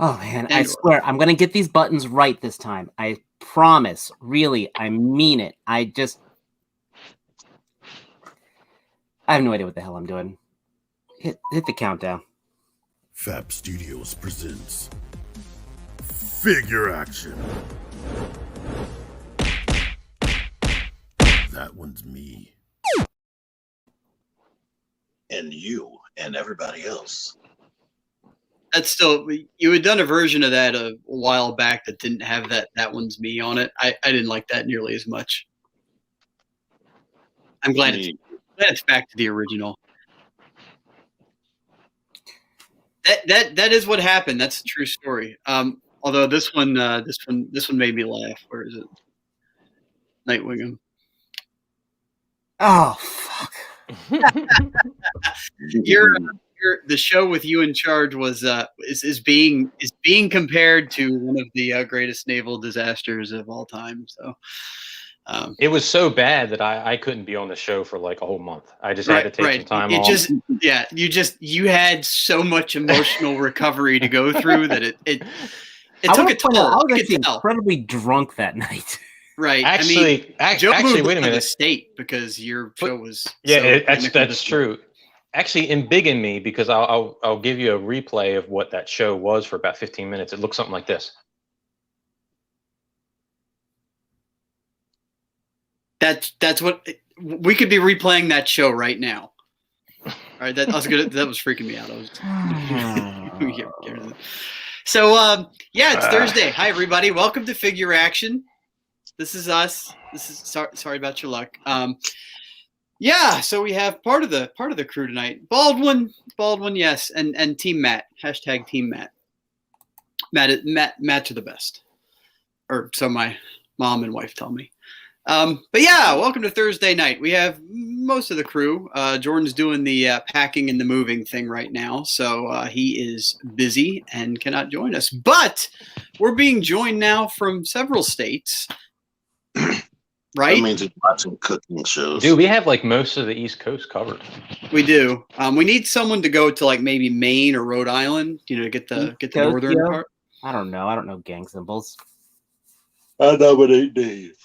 Oh, man, I swear, I'm going to get these buttons right this time. I promise. Really, I mean it. I have no idea what the hell I'm doing. Hit the countdown. Fab Studios presents Figure Action. That one's me. And you and everybody else. That's still, you had done a version of that a while back that didn't have that one's me on it. I didn't like that nearly as much. I'm glad it's back to the original. That is what happened. That's a true story. Although this one made me laugh. Where is it? Nightwing. Oh, fuck. The show with you in charge is being compared to one of the greatest naval disasters of all time. So it was so bad that I couldn't be on the show for like a whole month. I just had to take some time off. You had so much emotional recovery to go through that it took a toll. I was actually incredibly drunk that night. Right. Actually, wait a minute. The state because your show was that's true. Actually, in Big and Me, because I'll give you a replay of what that show was for about 15 minutes. It looks something like this. That's what we could be replaying that show right now. All right, that was good. That was freaking me out. So it's Thursday. Hi everybody, welcome to Figure Action. This is us. This is sorry about your luck. So we have part of the crew tonight. Baldwin, yes, and Team Matt. Hashtag Team Matt. Matt to the best, or so my mom and wife tell me. Welcome to Thursday night. We have most of the crew. Jordan's doing the packing and the moving thing right now, so he is busy and cannot join us. But we're being joined now from several states. Right? That means you're watching cooking shows. Dude, we have like most of the East Coast covered. We do. We need someone to go to like maybe Maine or Rhode Island, to get the northern part. I don't know gang symbols. I nominate Dave.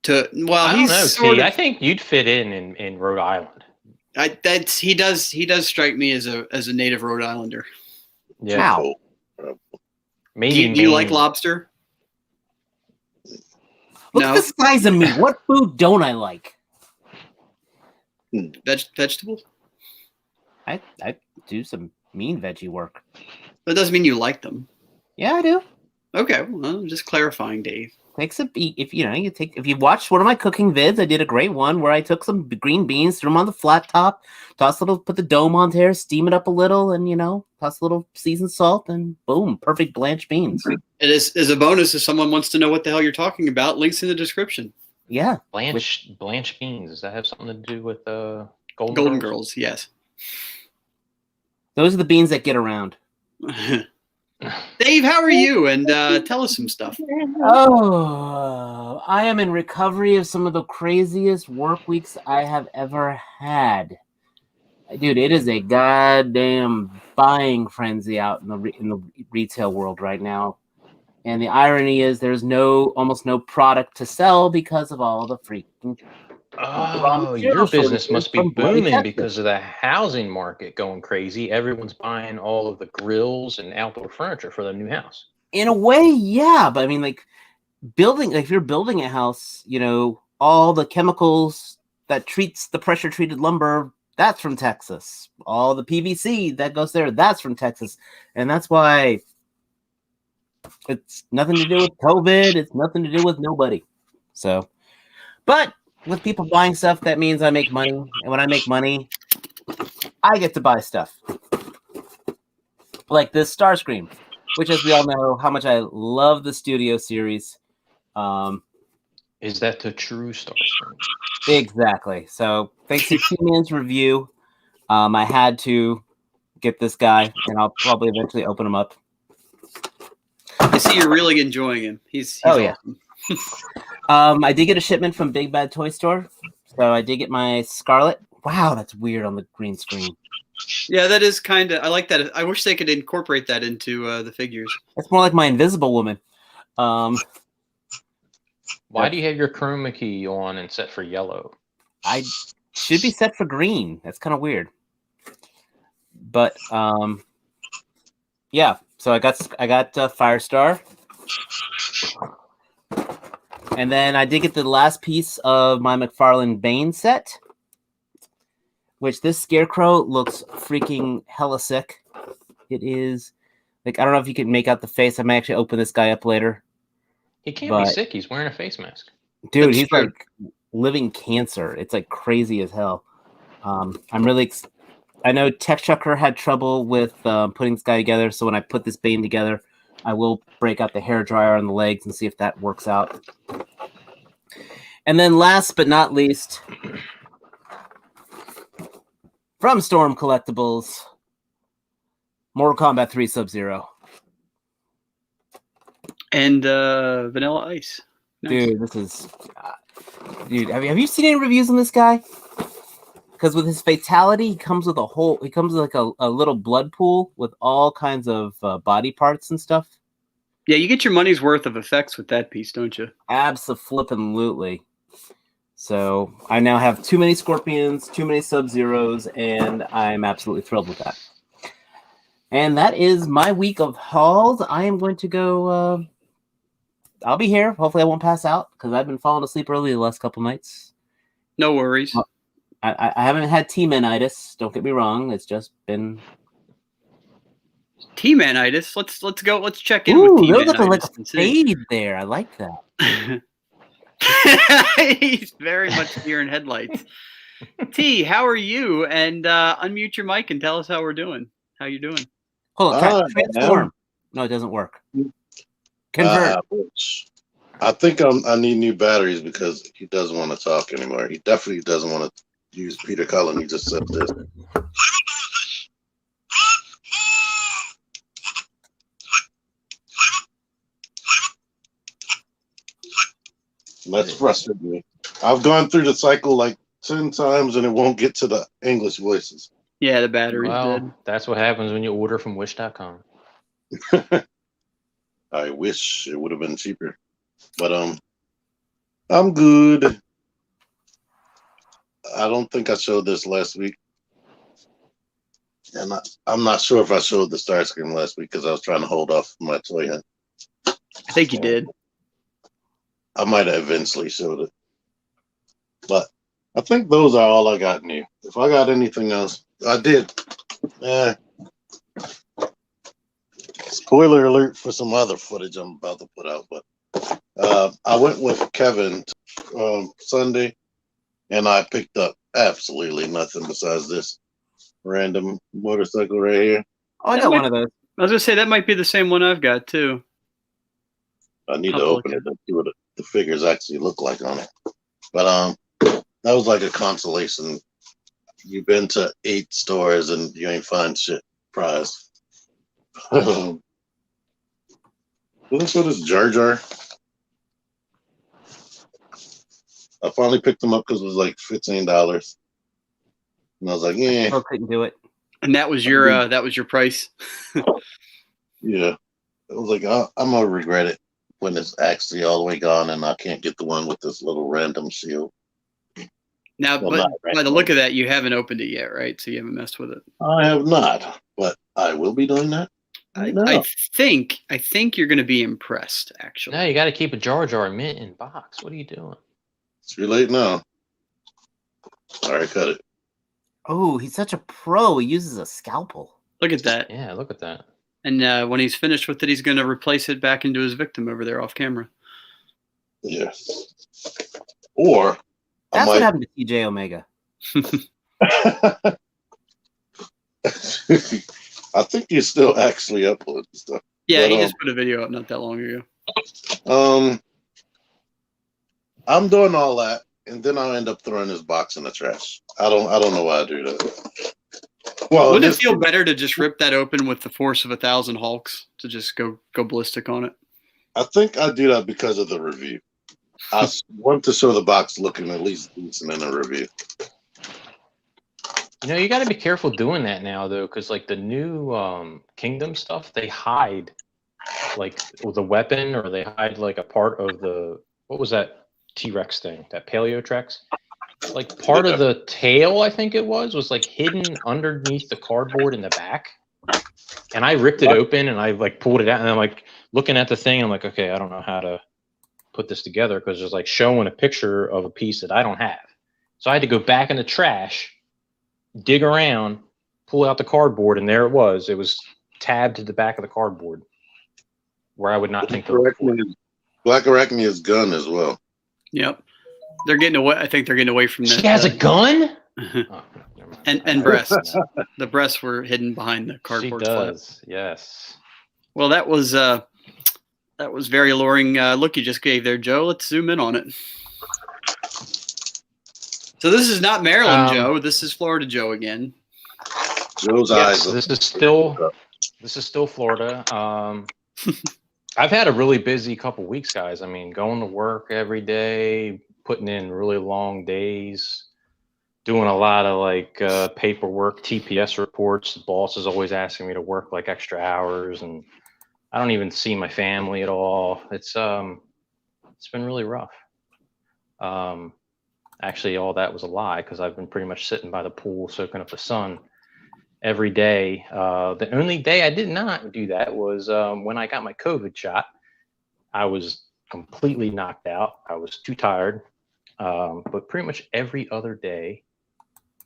I don't know, I think you'd fit in Rhode Island. He does strike me as a native Rhode Islander. Yeah. How? Maybe do you like lobster? Look at the size of me. What food don't I like? Vegetables? I do some mean veggie work. That doesn't mean you like them. Yeah, I do. Okay, well, I'm just clarifying, Dave. If you watched one of my cooking vids, I did a great one where I took some green beans, threw them on the flat top, put the dome on there, steam it up a little, and toss a little seasoned salt, and boom, perfect blanched beans. It is as a bonus if someone wants to know what the hell you're talking about. Links in the description. Yeah, blanched beans. Does that have something to do with Golden Girls? Yes. Those are the beans that get around. Dave, how are you? And tell us some stuff. Oh, I am in recovery of some of the craziest work weeks I have ever had. Dude, it is a goddamn buying frenzy out in the retail world right now. And the irony is there's almost no product to sell because of all the freaking... Oh, your business must be booming because of the housing market going crazy. Everyone's buying all of the grills and outdoor furniture for their new house. In a way, yeah. But I mean, if you're building a house, all the chemicals that treats the pressure-treated lumber, that's from Texas. All the PVC that goes there, that's from Texas. And that's why it's nothing to do with COVID. It's nothing to do with nobody. So, but... with people buying stuff, that means I make money. And when I make money, I get to buy stuff. Like this Starscream, which, as we all know, how much I love the studio series. Is that the true Starscream? Exactly. So thanks to T-Man's review, I had to get this guy, and I'll probably eventually open him up. I see you're really enjoying him. He's awesome. I did get a shipment from Big Bad Toy Store, so I did get my Scarlet. Wow, that's weird on the green screen. Yeah, that is kind of. I like that. I wish they could incorporate that into the figures. It's more like my Invisible Woman. Why do you have your chroma key on and set for yellow? I should be set for green. That's kind of weird. But yeah. So I got Firestar, and then I did get the last piece of my McFarlane Bane set, which this Scarecrow looks freaking hella sick. It is like, I don't know if you can make out the face. I may actually open this guy up later. He can't be sick. He's wearing a face mask. Dude, That's he's true. like living cancer. It's like crazy as hell. I'm really. I know Tech Chucker had trouble with putting this guy together, so when I put this Bane together, I will break out the hairdryer on the legs and see if that works out. And then last but not least, from Storm Collectibles, Mortal Kombat 3 Sub-Zero. And Vanilla Ice. Nice. Dude, this is... dude, have you seen any reviews on this guy? Because with his fatality, he comes with like a little blood pool with all kinds of body parts and stuff. Yeah, you get your money's worth of effects with that piece, don't you? Abso-flippin-lutely. So I now have too many Scorpions, too many Sub-Zeros, and I'm absolutely thrilled with that. And that is my week of hauls. I am going to go... I'll be here. Hopefully I won't pass out, because I've been falling asleep early the last couple nights. No worries. I haven't had T-Manitis. Don't get me wrong. It's just been... T-Manitis. Let's go. Let's check in Ooh, with there was like T-Manitis. a fade there. I like that. He's very much deer in headlights. T, how are you? And unmute your mic and tell us how we're doing. How you doing? Hold on. Transform. No, it doesn't work. Convert. I think I need new batteries because he doesn't want to talk anymore. He definitely doesn't want to use Peter Cullen. He just said this. That's frustrating me. I've gone through the cycle like 10 times and it won't get to the English voices. Yeah, the battery's Well, dead. that's what happens when you order from Wish.com. I wish it would have been cheaper. But I'm good. I don't think I showed this last week. And I'm not sure if I showed the Starscreamer last week because I was trying to hold off my toy hunt. I think you did. I might have eventually showed it. But I think those are all I got new. If I got anything else, I did. Spoiler alert for some other footage I'm about to put out. But I went with Kevin Sunday, and I picked up absolutely nothing besides this random motorcycle right here. Oh, I got one of those. I was going to say, that might be the same one I've got, too. I need to open it and see what the figures actually look like on it. But that was like a consolation. You've been to 8 stores and you ain't find shit prize. Did I show this Jar Jar? I finally picked them up because it was like $15. And I was like, yeah. I couldn't do it. And that was your price? Yeah. I was like, I'm going to regret it when it's actually all the way gone and I can't get the one with this little random shield. Now, but by the look of that, you haven't opened it yet, right? So you haven't messed with it. I have not, but I will be doing that. I think you're going to be impressed, actually. No, you got to keep a Jar Jar mint in box. What are you doing? It's too late now. All right, cut it. Oh, he's such a pro. He uses a scalpel. Look at that. Yeah, look at that. And when he's finished with it, he's going to replace it back into his victim over there off camera. Yes. Or that's what happened to TJ Omega. I think he's still actually uploading stuff. Yeah, he just put a video up not that long ago. I'm doing all that, and then I'll end up throwing this box in the trash. I don't know why I do that. Well, wouldn't it feel better to just rip that open with the force of 1,000 Hulks to just go ballistic on it? I think I do that because of the review. I want to show the box looking at least decent in a review. You got to be careful doing that now, though, because like the new Kingdom stuff, they hide like the weapon, or they hide like a part of the what was that T-Rex thing, that Paleotrex? Like part of the tail, I think it was like hidden underneath the cardboard in the back. And I ripped it open and I like pulled it out, and I'm like looking at the thing. And I'm like, okay, I don't know how to put this together because there's like showing a picture of a piece that I don't have. So I had to go back in the trash, dig around, pull out the cardboard, and there it was. It was tabbed to the back of the cardboard where I would not think to look for it. Black Arachnia's gun as well. Yep. They're getting away. I think they're getting away from that. She has a gun? Oh, and breasts. The breasts were hidden behind the cardboard. She does, yes. Well, that was very alluring look you just gave there, Joe. Let's zoom in on it. So this is not Maryland Joe. This is Florida Joe again. Joe's yes, eyes. This is still Florida. I've had a really busy couple weeks, guys. I mean, going to work every day, putting in really long days, doing a lot of like paperwork, TPS reports. The boss is always asking me to work like extra hours, and I don't even see my family at all. It's been really rough. Actually, all that was a lie because I've been pretty much sitting by the pool soaking up the sun every day. The only day I did not do that was when I got my COVID shot. I was completely knocked out. I was too tired. But pretty much every other day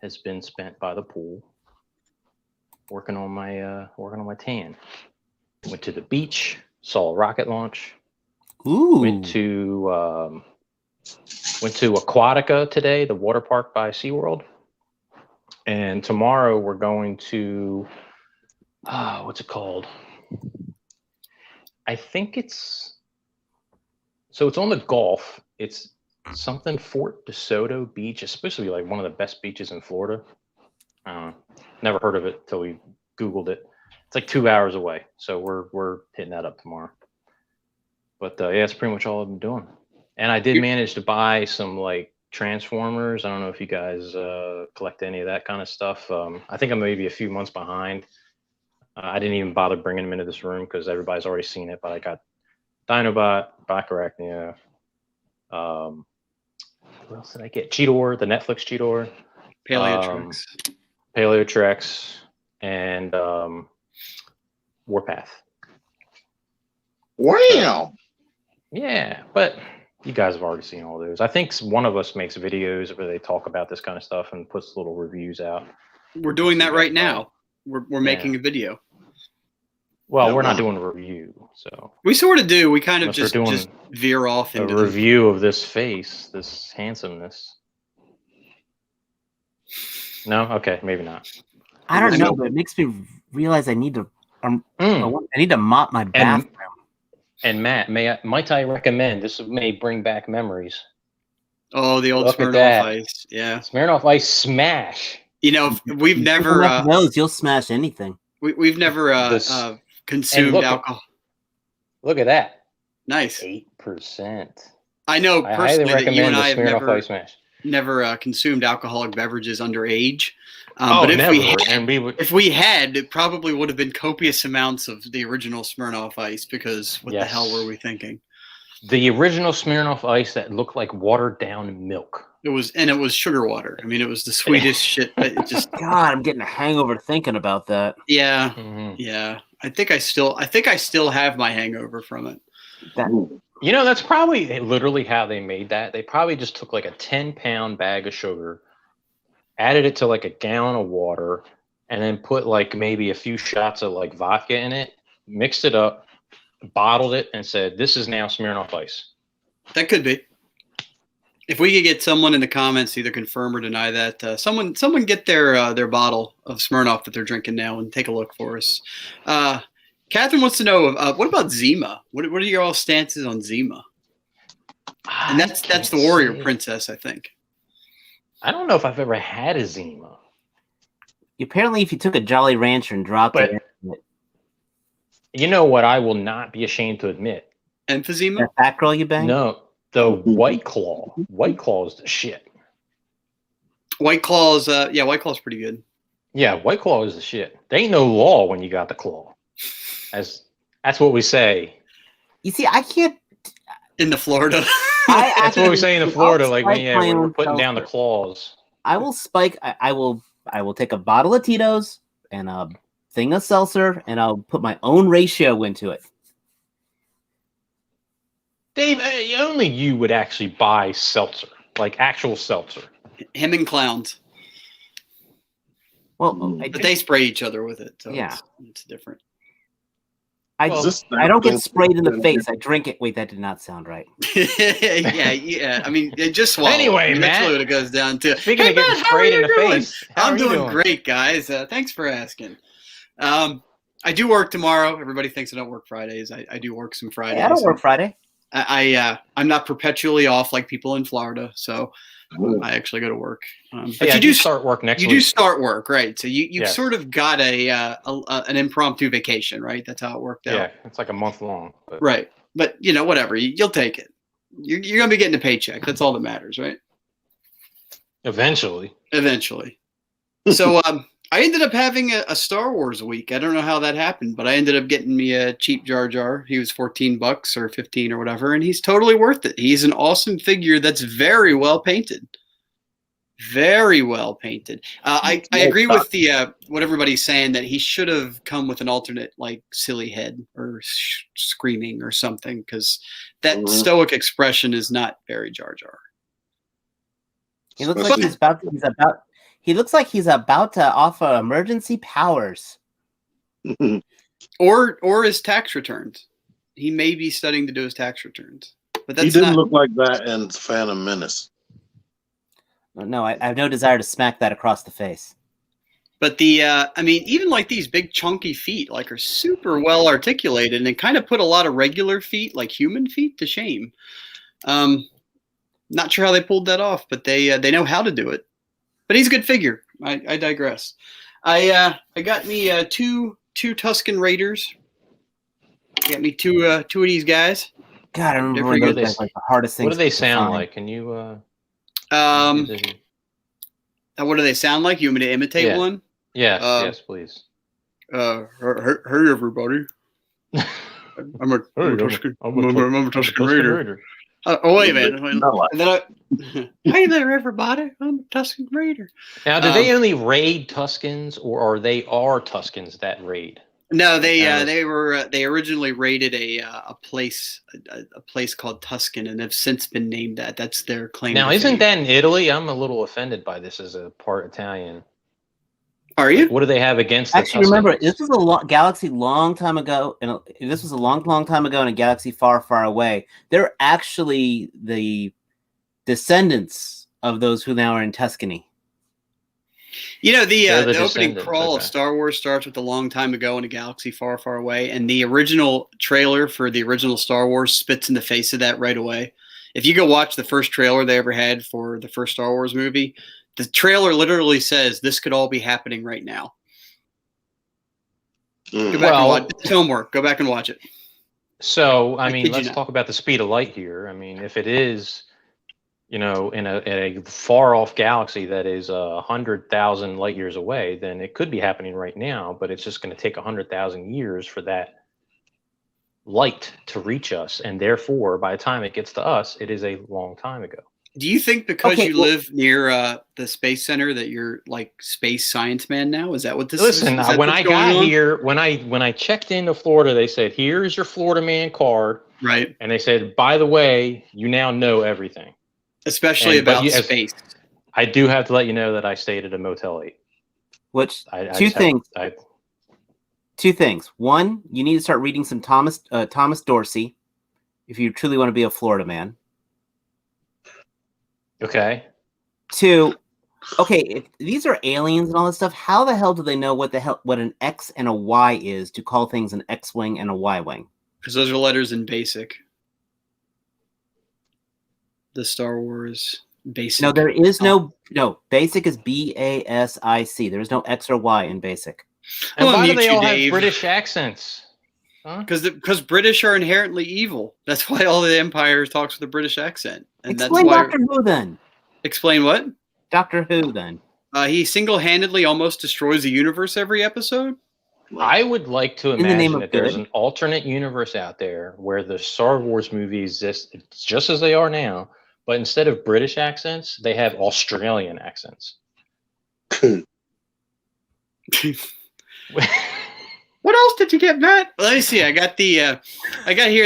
has been spent by the pool working on my tan. Went to the beach, saw a rocket launch. Ooh. Went to Aquatica today, the water park by SeaWorld. And tomorrow we're going to what's it called? I think it's on the Gulf. It's something Fort DeSoto Beach. It's supposed to be like one of the best beaches in Florida. Never heard of it till we Googled it. It's like 2 hours away, so we're hitting that up tomorrow. But yeah, that's pretty much all I've been doing. And I did manage to buy some like Transformers. I don't know if you guys collect any of that kind of stuff. I think I'm maybe a few months behind. I didn't even bother bringing them into this room because everybody's already seen it. But I got Dinobot, Black Arachnia. What else did I get? Cheetor, the Netflix Cheetor. Paleotrex, and Warpath. Wow. Yeah, but you guys have already seen all those. I think one of us makes videos where they talk about this kind of stuff and puts little reviews out. We're doing that right now. We're making a video. Well, we're not doing a review, so we sort of do. We kind of just veer off into a review of this face, this handsomeness. No, okay, maybe not. I don't know, but it makes me realize I need to. I need to mop my bathroom. And Matt, might I recommend this? May bring back memories. Oh, the old Smirnoff Ice, yeah. Smirnoff Ice smash. You know, we've never. You'll smash anything. We've never consumed alcohol. Look at that. Nice. 8%. I know personally that you and I have never consumed alcoholic beverages underage. But if we had, it probably would have been copious amounts of the original Smirnoff Ice because what the hell were we thinking? The original Smirnoff Ice that looked like watered down milk. It was sugar water. I mean, it was the sweetest shit. It just God, I'm getting a hangover thinking about that. Yeah, yeah. I think I still have my hangover from it. You know, that's probably literally how they made that. They probably just took like a 10-pound bag of sugar, added it to like a gallon of water, and then put like maybe a few shots of like vodka in it, mixed it up, bottled it, and said, "This is now Smirnoff Ice." That could be. If we could get someone in the comments to either confirm or deny that, someone get their bottle of Smirnoff that they're drinking now and take a look for us. Catherine wants to know, what about Zima? What are your all stances on Zima? And that's the warrior princess, I think. I don't know if I've ever had a Zima. Apparently, if you took a Jolly Rancher and dropped it in it. You know what I will not be ashamed to admit? Emphysema? That fat girl you banged? No, the White Claw. White Claw is the shit. White Claw's White Claw's pretty good. Yeah, White Claw is the shit. There ain't no law when you got the claw. That's what we say. You see, I can't. In the Florida. That's what we say in Florida. Like when we're putting down the seltzer. claws. I will spike. I will take a bottle of Tito's and a thing of seltzer, and I'll put my own ratio into it. Dave, only you would actually buy seltzer, like actual seltzer. Him and clowns. Well, But they spray each other with it, so Yeah. it's different. I don't get sprayed in the face. I drink it. Wait, that did not sound right. yeah. I mean, just swallow. Anyway, That's Matt, really what it goes down to. Speaking of getting Matt, sprayed in the face, how I'm are you doing great, guys. Thanks for asking. I do work tomorrow. Everybody thinks I don't work Fridays. I do work some Fridays. Hey, I don't work Friday. I'm not perpetually off like people in Florida, so I actually go to work. But yeah, you do start work next week. You do start work, right? So you Yes. sort of got an impromptu vacation, right? That's how it worked out. Yeah, it's like a month long. But. Right. But, whatever. You'll take it. You're going to be getting a paycheck. That's all that matters, right? Eventually. So I ended up having a Star Wars week. I don't know how that happened, but I ended up getting me a cheap Jar Jar. He was $14 or 15 or whatever, and he's totally worth it. He's an awesome figure that's very well painted. Very well painted. I agree with the what everybody's saying, that he should have come with an alternate, like silly head or screaming or something, because that stoic expression is not very Jar Jar. He looks like he looks like he's about to offer emergency powers. or his tax returns. He may be studying to do his tax returns. But that's he didn't look like that in Phantom Menace. No, I have no desire to smack that across the face. But even like these big chunky feet, like, are super well articulated, and kind of put a lot of regular feet, like human feet, to shame. Not sure how they pulled that off, but they know how to do it. But he's a good figure. I digress. I got me two Tusken Raiders. Got me two of these guys. God, I remember when those guys like the hardest things. What do they sound like? Can you? What do they sound like? You want me to imitate one? Yes, yes, please. Hey everybody. I'm a Tusken Raider. Wait a minute. Hey there, everybody. I'm a Tusken Raider. Now, do they only raid Tuskens, or are they Tuskens that raid? No, they originally raided a place called Tusken, and have since been named that. That's their claim. Now, isn't that in Italy? I'm a little offended by this as a part Italian. Are you? Like, what do they have against? Actually, remember, this was a galaxy long time ago, and this was a long time ago in a galaxy far, far away. They're actually the descendants of those who now are in Tuscany. The opening crawl of Star Wars starts with a long time ago in a galaxy far, far away, and the original trailer for the original Star Wars spits in the face of that right away. If you go watch the first trailer they ever had for the first Star Wars movie, the trailer literally says this could all be happening right now. Go back and watch it. Homework. Go back and watch it. So, let's talk about the speed of light here. If it is, in a far off galaxy that is 100,000 light years away, then it could be happening right now, but it's just going to take 100,000 years for that light to reach us. And therefore, by the time it gets to us, it is a long time ago. Do you think because you live near the space center that you're like space science man now? Is that what this is? Listen, when I got here, when I checked into Florida, they said, "Here's your Florida man card." Right. And they said, "By the way, you now know everything." Especially about space. I do have to let you know that I stayed at a Motel 8. Which two things. One, you need to start reading some Thomas Dorsey if you truly want to be a Florida man. Okay. Two, if these are aliens and all this stuff, how the hell do they know what an X and a Y is to call things an X-wing and a Y-wing? Because those are letters in BASIC. The Star Wars BASIC. No, there is no BASIC is BASIC. There is no X or Y in BASIC. And why do they all have British accents? Because British are inherently evil. That's why all the Empire talks with a British accent. And Explain Doctor Who then. Explain what? Doctor Who then. He single-handedly almost destroys the universe every episode. I would like to the name imagine of that there's good. an alternate universe out there where the Star Wars movies exist just as they are now, but instead of British accents, they have Australian accents. What else did you get, Matt? Let me see. I got here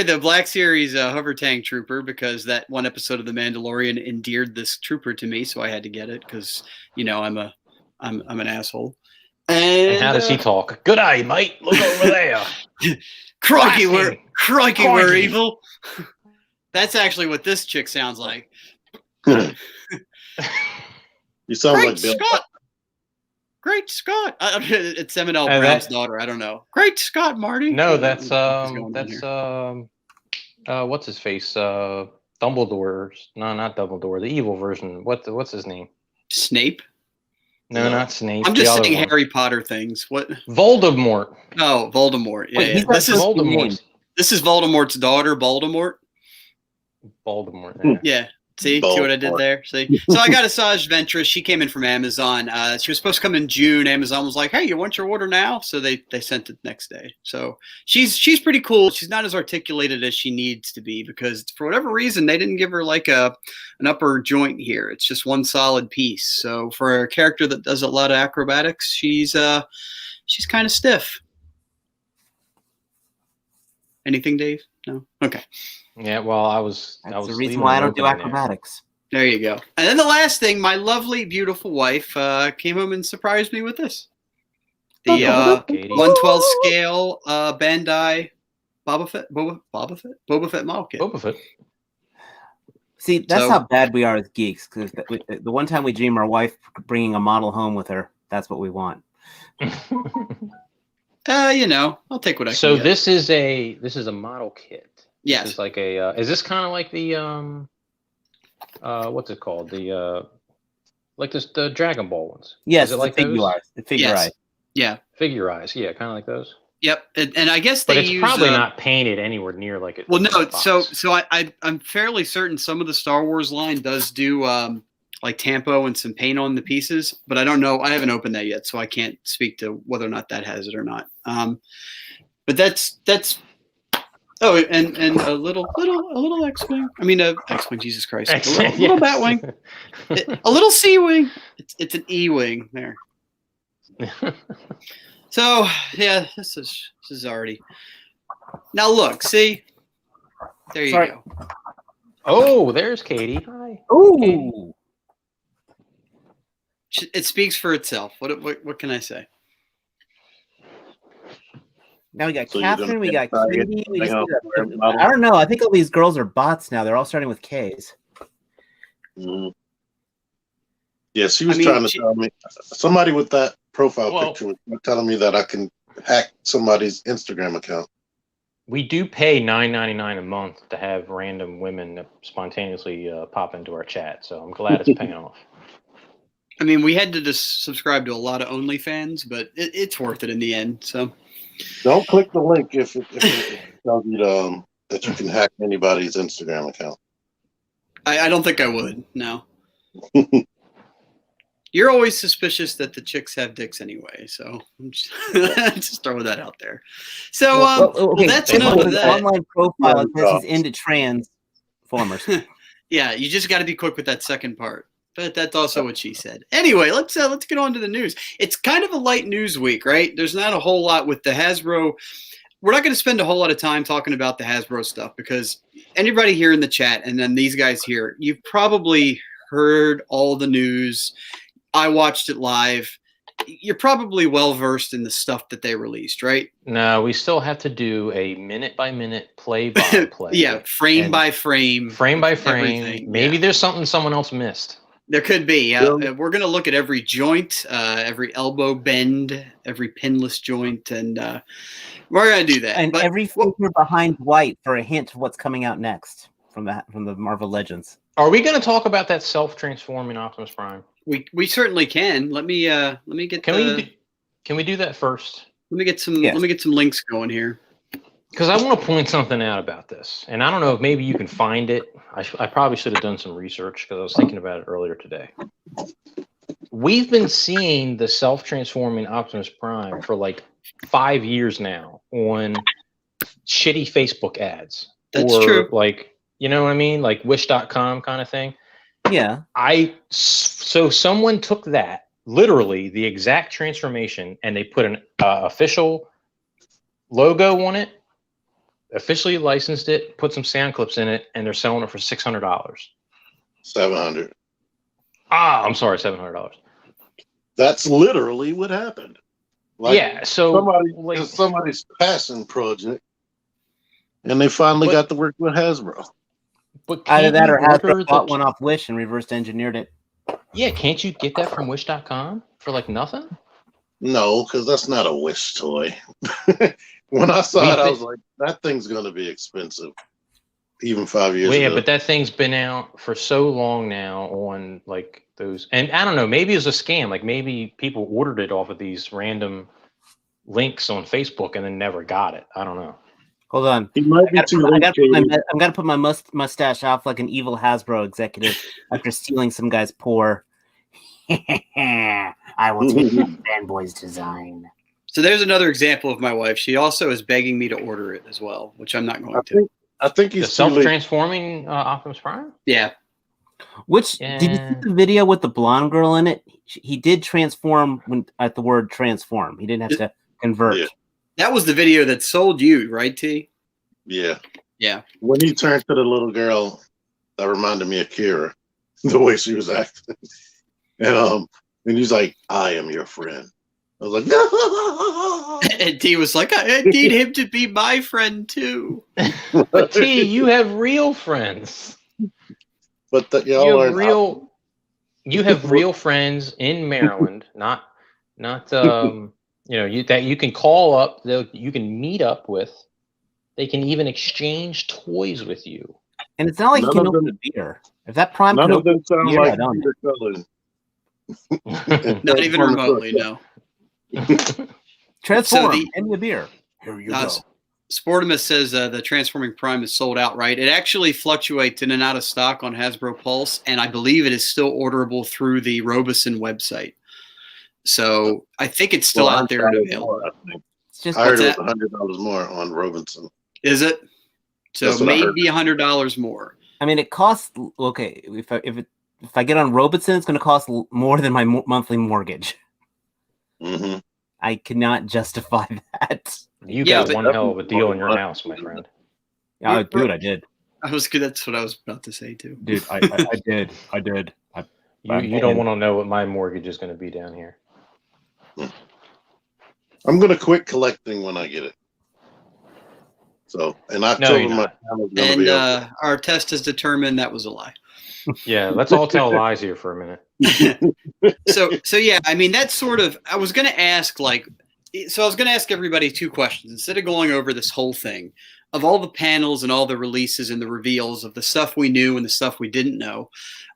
the Black Series hover tank trooper because that one episode of The Mandalorian endeared this trooper to me, so I had to get it because I'm an asshole. And how does he talk? Good eye, mate. Look over there. Crikey, we're evil. That's actually what this chick sounds like. You sound Great like Bill. Scott. Great Scott. It's Eminel Brown's daughter. I don't know. Great Scott, Marty. No, that's what's his face? Dumbledore's. No, not Dumbledore. The evil version. What's his name? Snape. No, not Snape. I'm just saying Harry Potter things. What? Voldemort. Oh, Voldemort. Yeah, Wait, yeah. This is Voldemort. This is Voldemort's daughter, Voldemort. Voldemort. Yeah. See what I did there? See? So I got Asajj Ventress. She came in from Amazon. She was supposed to come in June. Amazon was like, hey, you want your order now? So they sent it next day. So she's pretty cool. She's not as articulated as she needs to be because for whatever reason, they didn't give her like an upper joint here. It's just one solid piece. So for a character that does a lot of acrobatics, she's kind of stiff. Anything, Dave? No? Okay. Yeah, well, That's the reason leaving why I it don't do open there. acrobatics. There you go. And then the last thing, my lovely, beautiful wife came home and surprised me with this. The Katie. 112 scale Bandai Boba Fett model kit. Boba Fett. See, that's how bad we are as geeks. Because the one time we dream our wife bringing a model home with her, that's what we want. I'll take what I can So get. this is a model kit. Yes. It's like a. Is this kind of like the what's it called? The the Dragon Ball ones. Yes, Is it like the those? figurized. Yes. Yeah. Figurized, yeah, kind of like those. Yep. And I guess But they it's use, probably not painted anywhere near like it. Well, no. box. So I'm fairly certain some of the Star Wars line does do like tampo and some paint on the pieces, but I don't know. I haven't opened that yet, so I can't speak to whether or not that has it or not. But that's. Oh, and a little X-wing. I mean, X-wing. Jesus Christ! A little Batwing. A little C-wing. It's an E-wing there. So yeah, this is already. Now look, see. There you go. Oh, there's Katie. Hi. Ooh. It speaks for itself. What can I say? Now we got So you're Catherine, gonna we got get Katie. We just hang need on. I don't know. I think all these girls are bots now. They're all starting with K's. Mhm. Yeah, she was I mean, trying to tell me. Somebody with that profile picture was telling me that I can hack somebody's Instagram account. We do pay $9.99 a month to have random women that spontaneously pop into our chat, so I'm glad it's paying off. I mean, we had to just subscribe to a lot of OnlyFans, but it's worth it in the end. So Don't click the link if it tells you that you can hack anybody's Instagram account. I don't think I would. No. You're always suspicious that the chicks have dicks anyway, so I'm just throwing that out there. So okay. that's If enough with of an that. online profile that says he's into transformers. Yeah, you just got to be quick with that second part. But that's also what she said. Anyway, let's get on to the news. It's kind of a light news week, right? There's not a whole lot with the Hasbro. We're not going to spend a whole lot of time talking about the Hasbro stuff because anybody here in the chat and then these guys here, you've probably heard all the news. I watched it live. You're probably well versed in the stuff that they released, right? No, we still have to do a minute-by-minute, play-by-play. Yeah, frame by frame. Frame by frame. Everything, Maybe yeah. there's something someone else missed. There could be. Really? We're going to look at every joint, every elbow bend, every pinless joint, and we're going to do that. And But every figure behind white for a hint of what's coming out next from the Marvel Legends. Are we going to talk about that self-transforming Optimus Prime? we certainly can. Let me get. Can we do that first? Let me get some. Yes. Let me get some links going here. Because I want to point something out about this, and I don't know if maybe you can find it. I probably should have done some research because I was thinking about it earlier today. we've been seeing the self-transforming Optimus Prime for like 5 years now on shitty Facebook ads. That's or true. Like, you know what I mean? Like wish.com kind of thing. Yeah. So someone took that, literally the exact transformation, and they put an official logo on it, officially licensed it, put some sound clips in it, and they're selling it for $600. 700. I'm sorry, $700. That's literally what happened. Like, Yeah, so it's somebody's passion project, and they finally got to work with Hasbro. But Either that or order Hasbro bought one off Wish and reverse engineered it. Yeah, can't you get that from Wish.com for like nothing? No, because that's not a Wish toy. When I saw it, I was like, that thing's going to be expensive. Even 5 years ago. Yeah, but that thing's been out for so long now on like those, and I don't know, maybe it's a scam. Like maybe people ordered it off of these random links on Facebook and then never got it. I don't know. Hold on. He might be too late. I'm gonna put my mustache off like an evil Hasbro executive after stealing some guy's pour. I will take that fanboy's design. So there's another example of my wife. She also is begging me to order it as well, which I'm not going to. I think he's the self-transforming Optimus Prime. Yeah. Which did you see the video with the blonde girl in it? He did transform at the word transform. He didn't have to convert. Yeah. That was the video that sold you, right, T? Yeah. Yeah. When he turned to the little girl, that reminded me of Kira, the way she was acting. And he's like, "I am your friend." I was like, "No." And T was like, "I need him to be my friend too." But T, you have real friends. But you have real friends in Maryland, not that you can call up, you can meet up with. They can even exchange toys with you. And it's not like you can open a beer. If that Prime none can of them open sound a beer, like I don't. Peter Cullen. Not even remotely, no. Transform. Give me a beer. Here you go. Sportimus says the Transforming Prime is sold out, right? It actually fluctuates in and out of stock on Hasbro Pulse, and I believe it is still orderable through the Robeson website. So I think it's still out there and available. It's just I heard it was $100 more on Robinson. Is it? So maybe $100 more. I mean, it costs. Okay, if I get on Robeson, it's going to cost more than my monthly mortgage. Mm-hmm. I cannot justify that. You got one hell of a deal in your house, my friend. Yeah, dude, I did. That's what I was about to say too. Dude, I did. You don't want to know what my mortgage is going to be down here. I'm going to quit collecting when I get it. So, in October, my channel's going to be over. Our test has determined that was a lie. Yeah, let's all tell lies here for a minute. So yeah, I mean, that's sort of, I was going to ask everybody two questions instead of going over this whole thing of all the panels and all the releases and the reveals of the stuff we knew and the stuff we didn't know.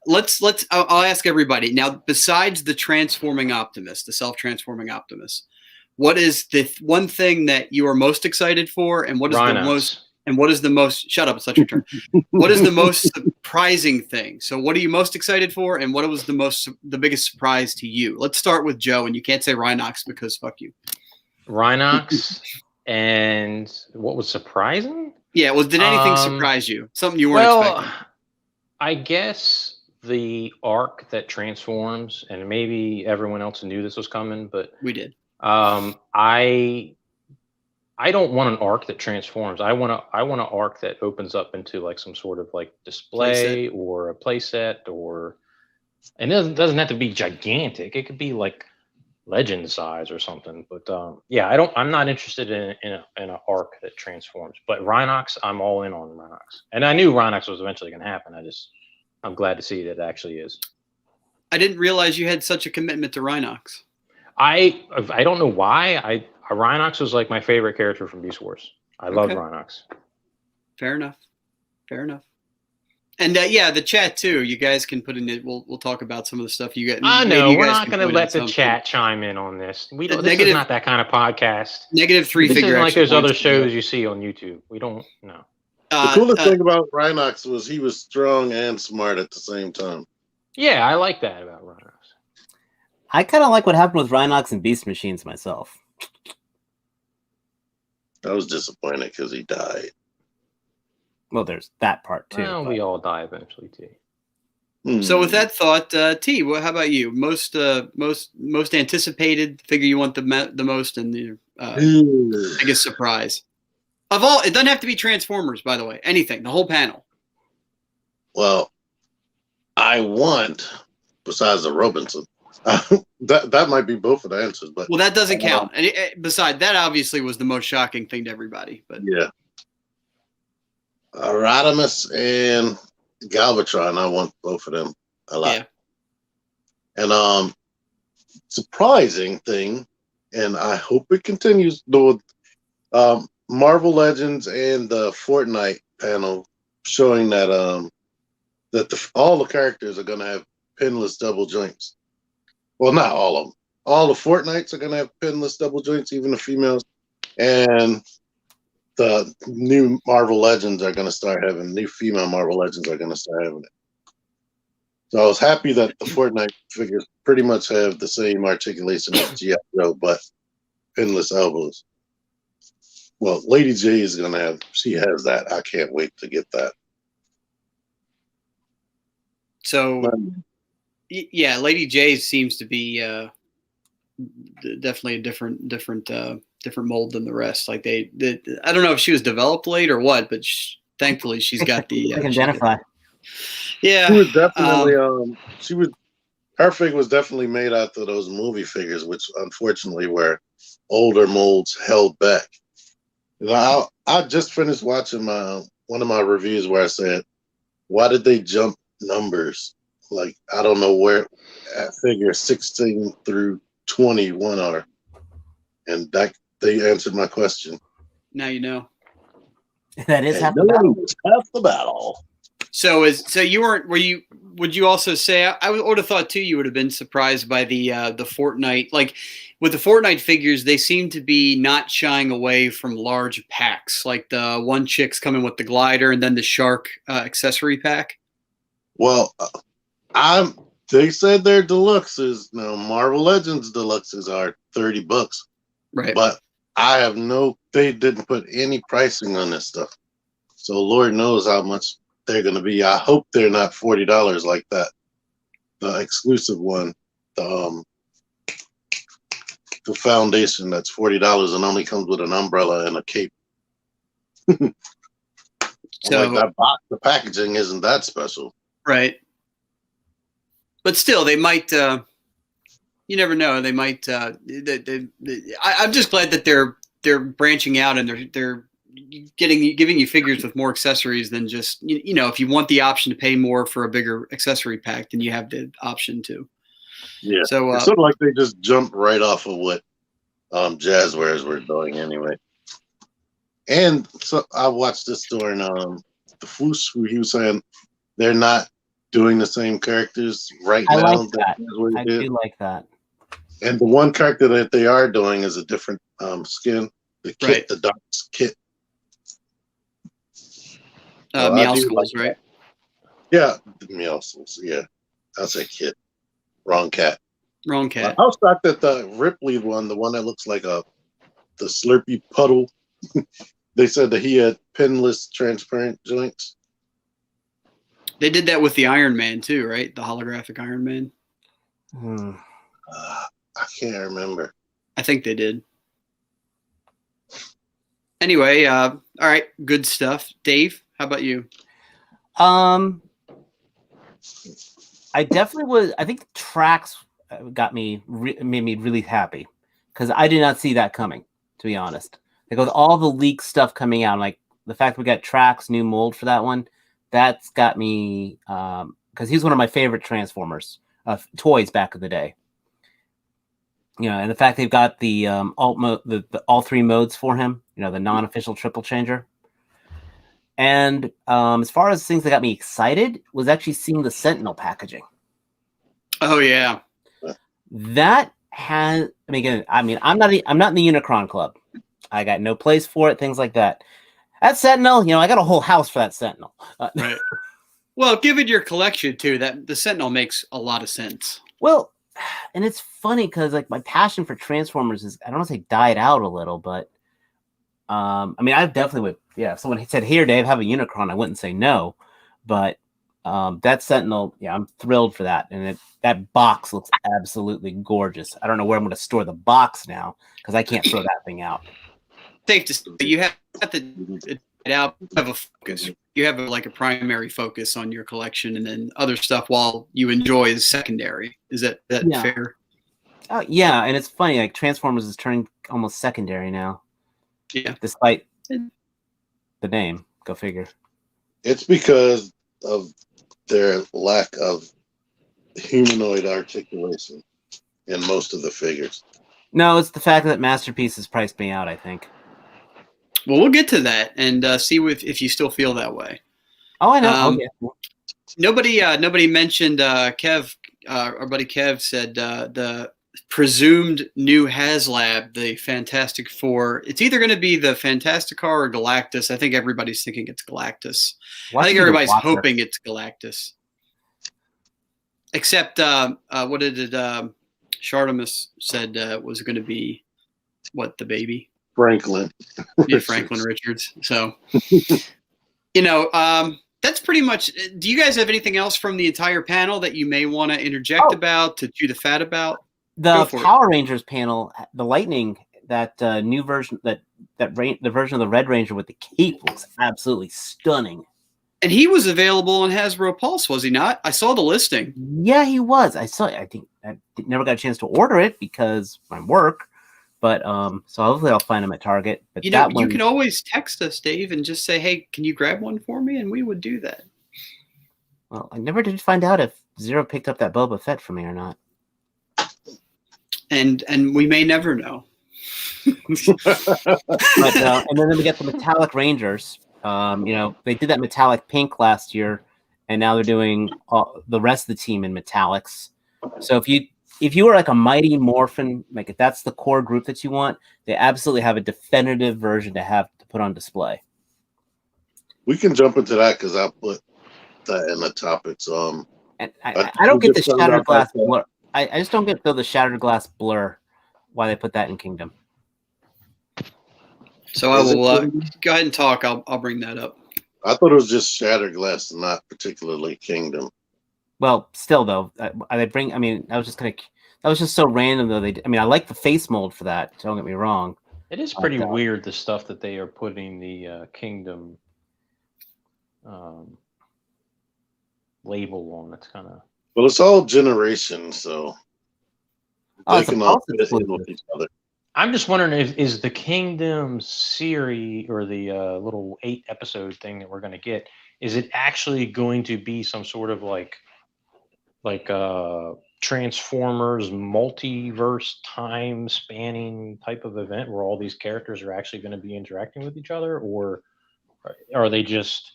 I'll ask everybody now, besides the transforming Optimus, the self-transforming Optimus, what is the one thing that you are most excited for? And what is the most, shut up, it's not your turn. What is the most surprising thing? So what are you most excited for? And what was the biggest surprise to you? Let's start with Joe, and you can't say Rhinox because fuck you. Rhinox. And what was surprising? Yeah, did anything surprise you? Something you weren't expecting? I guess the arc that transforms, and maybe everyone else knew this was coming, but we did. I don't want an arc that transforms. I want an arc that opens up into like some sort of like display or a playset, and it doesn't have to be gigantic. It could be like legend size or something. But yeah, I'm not interested in an arc that transforms. But Rhinox, I'm all in on Rhinox, and I knew Rhinox was eventually going to happen. I'm glad to see that it actually is. I didn't realize you had such a commitment to Rhinox. I don't know why. Rhinox was like my favorite character from Beast Wars. I love Rhinox. Fair enough. And yeah, the chat too. You guys can put in it. We'll talk about some of the stuff you get. I know we're not going to let the chat chime in on this. We don't. This is not that kind of podcast. -3 figure. This isn't like those other shows you see on YouTube. We don't know. The coolest thing about Rhinox was he was strong and smart at the same time. Yeah, I like that about Rhinox. I kind of like what happened with Rhinox and Beast Machines myself. I was disappointed because he died. Well, there's that part too. Well, we all die eventually, too. So with that thought, T, how about you? Most anticipated figure you want the most, and the biggest surprise of all. It doesn't have to be Transformers, by the way. Anything, the whole panel. Well, I want, besides the Robinson, that might be both of the answers, but Well, that doesn't count. And beside that, obviously, was the most shocking thing to everybody. But yeah, Rodimus and Galvatron, I want both of them a lot. Yeah. And surprising thing, and I hope it continues, though, Marvel Legends and the Fortnite panel showing that all the characters are gonna have pinless double joints. Well, not all of them. All the Fortnites are gonna have pinless double joints, even the females, and the new Marvel Legends are going to start having, new female Marvel Legends are going to start having it. So I was happy that the Fortnite figures pretty much have the same articulation as G.I. Joe, but pinless elbows. Well, Lady J is going to have, she has that. I can't wait to get that. so, yeah, Lady J seems to be definitely a different mold than the rest. Like I don't know if she was developed late or what, but thankfully she's got the. I can identify. Yeah, She was definitely her figure was definitely made after those movie figures, which unfortunately were older molds held back. You know, I just finished watching one of my reviews where I said, why did they jump numbers? Like, I don't know where at figure 16 through 21 are. And that they answered my question. now you know. That is half the And battle. it's half the battle. So you weren't? Would you also say I would have thought too? You would have been surprised by the Fortnite. Like with the Fortnite figures, they seem to be not shying away from large packs. Like the one chick's coming with the glider, and then the shark accessory pack. Well, they said their deluxes. Now, Marvel Legends deluxes are $30, Right. but they didn't put any pricing on this stuff. So Lord knows how much they're going to be. I hope they're not $40 like that. The exclusive one, the foundation that's $40 and only comes with an umbrella and a cape. So like that box, the packaging isn't that special. right. But still, they might. You never know. They might. I'm just glad that they're branching out and they're giving you figures with more accessories than just if you want the option to pay more for a bigger accessory pack, then you have the option to. Yeah. So it's sort of like they just jumped right off of what Jazzwares were doing anyway. And so I watched this during the Foos, who he was saying they're not doing the same characters right I now. like that. I do like that. And the one character that they are doing is a different skin. The kit, Right. the Doc's kit. Meowscles, right? Yeah, the Meowscles. Yeah, that's a kit. Wrong cat. Wrong cat. I was shocked that the Ripley one, the one that looks like the Slurpee puddle, they said that he had pinless, transparent joints. They did that with the Iron Man too, right? The holographic Iron Man. I can't remember. I think they did. Anyway, all right, good stuff. Dave, how about you? I definitely was. I think the tracks made me really happy because I did not see that coming. To be honest, like with all the leak stuff coming out, like the fact we got tracks new mold for that one, that's got me. Because he's one of my favorite Transformers toys back in the day. And the fact they've got the all three modes for him. The non-official triple changer. And as far as things that got me excited was actually seeing the Sentinel packaging. Oh yeah, that has. I'm not in the Unicron Club. I got no place for it. Things like that. That Sentinel, I got a whole house for that Sentinel. Right. Well, given your collection too, that the Sentinel makes a lot of sense. Well, and it's funny because like my passion for Transformers is, I don't want to say died out a little, but I mean, I definitely would. Yeah, if someone said, "Here, Dave, have a Unicron," I wouldn't say no. But that Sentinel, yeah, I'm thrilled for that, and that box looks absolutely gorgeous. I don't know where I'm going to store the box now because I can't throw that thing out. Safe to say, you have to have a focus. You have like a primary focus on your collection, and then other stuff while you enjoy is secondary. Is that fair? Yeah, and it's funny. Like Transformers is turning almost secondary now. Yeah, despite the name. Go figure. It's because of their lack of humanoid articulation in most of the figures. No, it's the fact that Masterpiece has priced me out, I think. Well, we'll get to that and see if you still feel that way. Oh, I know. Nobody mentioned Kev. Our buddy Kev said the presumed new HasLab, the Fantastic Four. It's either going to be the Fantasticar or Galactus. I think everybody's thinking it's Galactus. I think everybody's hoping it's Galactus. Except, what did Shartimus said was going to be, what, the baby? Franklin. Yeah, Franklin Richards. So, that's pretty much. Do you guys have anything else from the entire panel that you may want to interject about, to chew the fat about? The Power Rangers panel, the Lightning, that new version, the version of the Red Ranger with the cape looks absolutely stunning. And he was available on Hasbro Pulse, was he not? I saw the listing. Yeah, he was. I think I never got a chance to order it because of my work. But so hopefully I'll find him at Target. But you can always text us, Dave, and just say, "Hey, can you grab one for me?" And we would do that. Well, I never did find out if Zero picked up that Boba Fett for me or not. And we may never know. But, and then we get the Metallic Rangers. They did that metallic pink last year, and now they're doing the rest of the team in metallics. So if you were like a Mighty Morphin, like if that's the core group that you want, they absolutely have a definitive version to put on display. We can jump into that because I'll put that in the topics. And I don't get the Shattered Glass blur. I just don't get the Shattered Glass blur. Why they put that in Kingdom? So I will go ahead and talk. I'll bring that up. I thought it was just Shattered Glass, not particularly Kingdom. Well, still though, that was just so random though. I like the face mold for that. Don't get me wrong. It is pretty weird, the stuff that they are putting the Kingdom label on. It's kind of. Well, it's all generations, so they can all fit in with each other. I'm just wondering is the Kingdom series or the little 8-episode thing that we're going to get, is it actually going to be some sort of like Transformers multiverse time spanning type of event where all these characters are actually going to be interacting with each other, or are they just,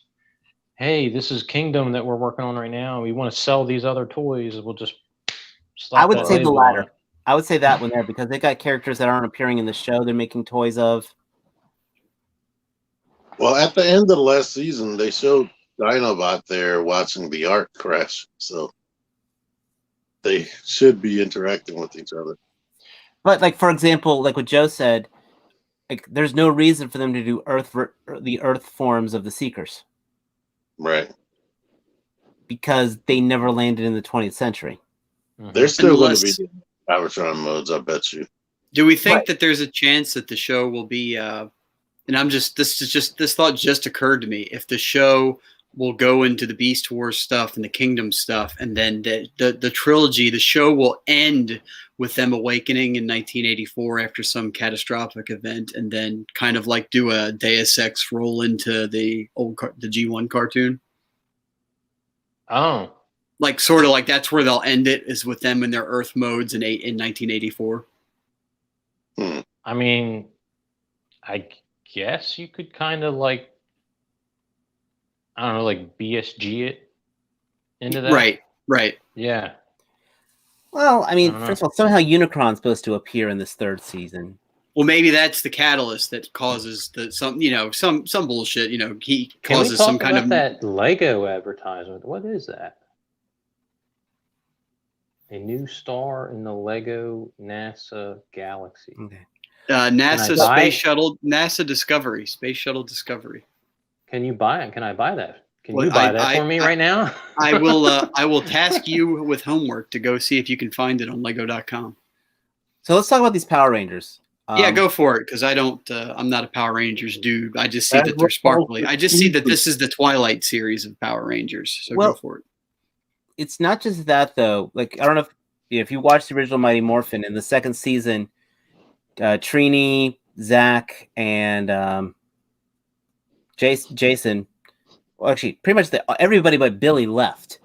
hey, this is Kingdom that we're working on right now, we want to sell these other toys, we'll just I would say the latter. I would say that one there because they got characters that aren't appearing in the show they're making toys of. Well, at the end of the last season, they showed Dinobot there watching the Ark crash, so they should be interacting with each other. But like, for example, like what Joe said, like there's no reason for them to do the Earth forms of the Seekers. Right. Because they never landed in the 20th century. They're still going to be Cybertron modes, I bet you. Do we think that there's a chance that the show will be and this thought just occurred to me, if the show will go into the Beast Wars stuff and the Kingdom stuff, and then the trilogy, the show will end with them awakening in 1984 after some catastrophic event, and then kind of like do a Deus Ex roll into the G1 cartoon. Oh. Like sort of like that's where they'll end it, is with them in their Earth modes in 1984. I mean, I guess you could kind of like, I don't know, like BSG it into that. Right. Yeah. Well, I mean, first of all, somehow Unicron's supposed to appear in this third season. Well, maybe that's the catalyst that causes some bullshit. He causes some kind of that Lego advertisement. What is that? A new star in the Lego NASA galaxy. Okay. NASA buy Space Shuttle, NASA Discovery, Space Shuttle Discovery. Can you buy it? Can I buy that? Can What, you buy that for me right now? I will task you with homework to go see if you can find it on Lego.com. So let's talk about these Power Rangers. Yeah, go for it, because I don't. I'm not a Power Rangers dude. I just see that they're sparkly. I just see that this is the Twilight series of Power Rangers. So go for it. It's not just that though. Like I don't know if you watched the original Mighty Morphin in the second season, Trini, Zach, and Jason. Well, actually, pretty much everybody but Billy left.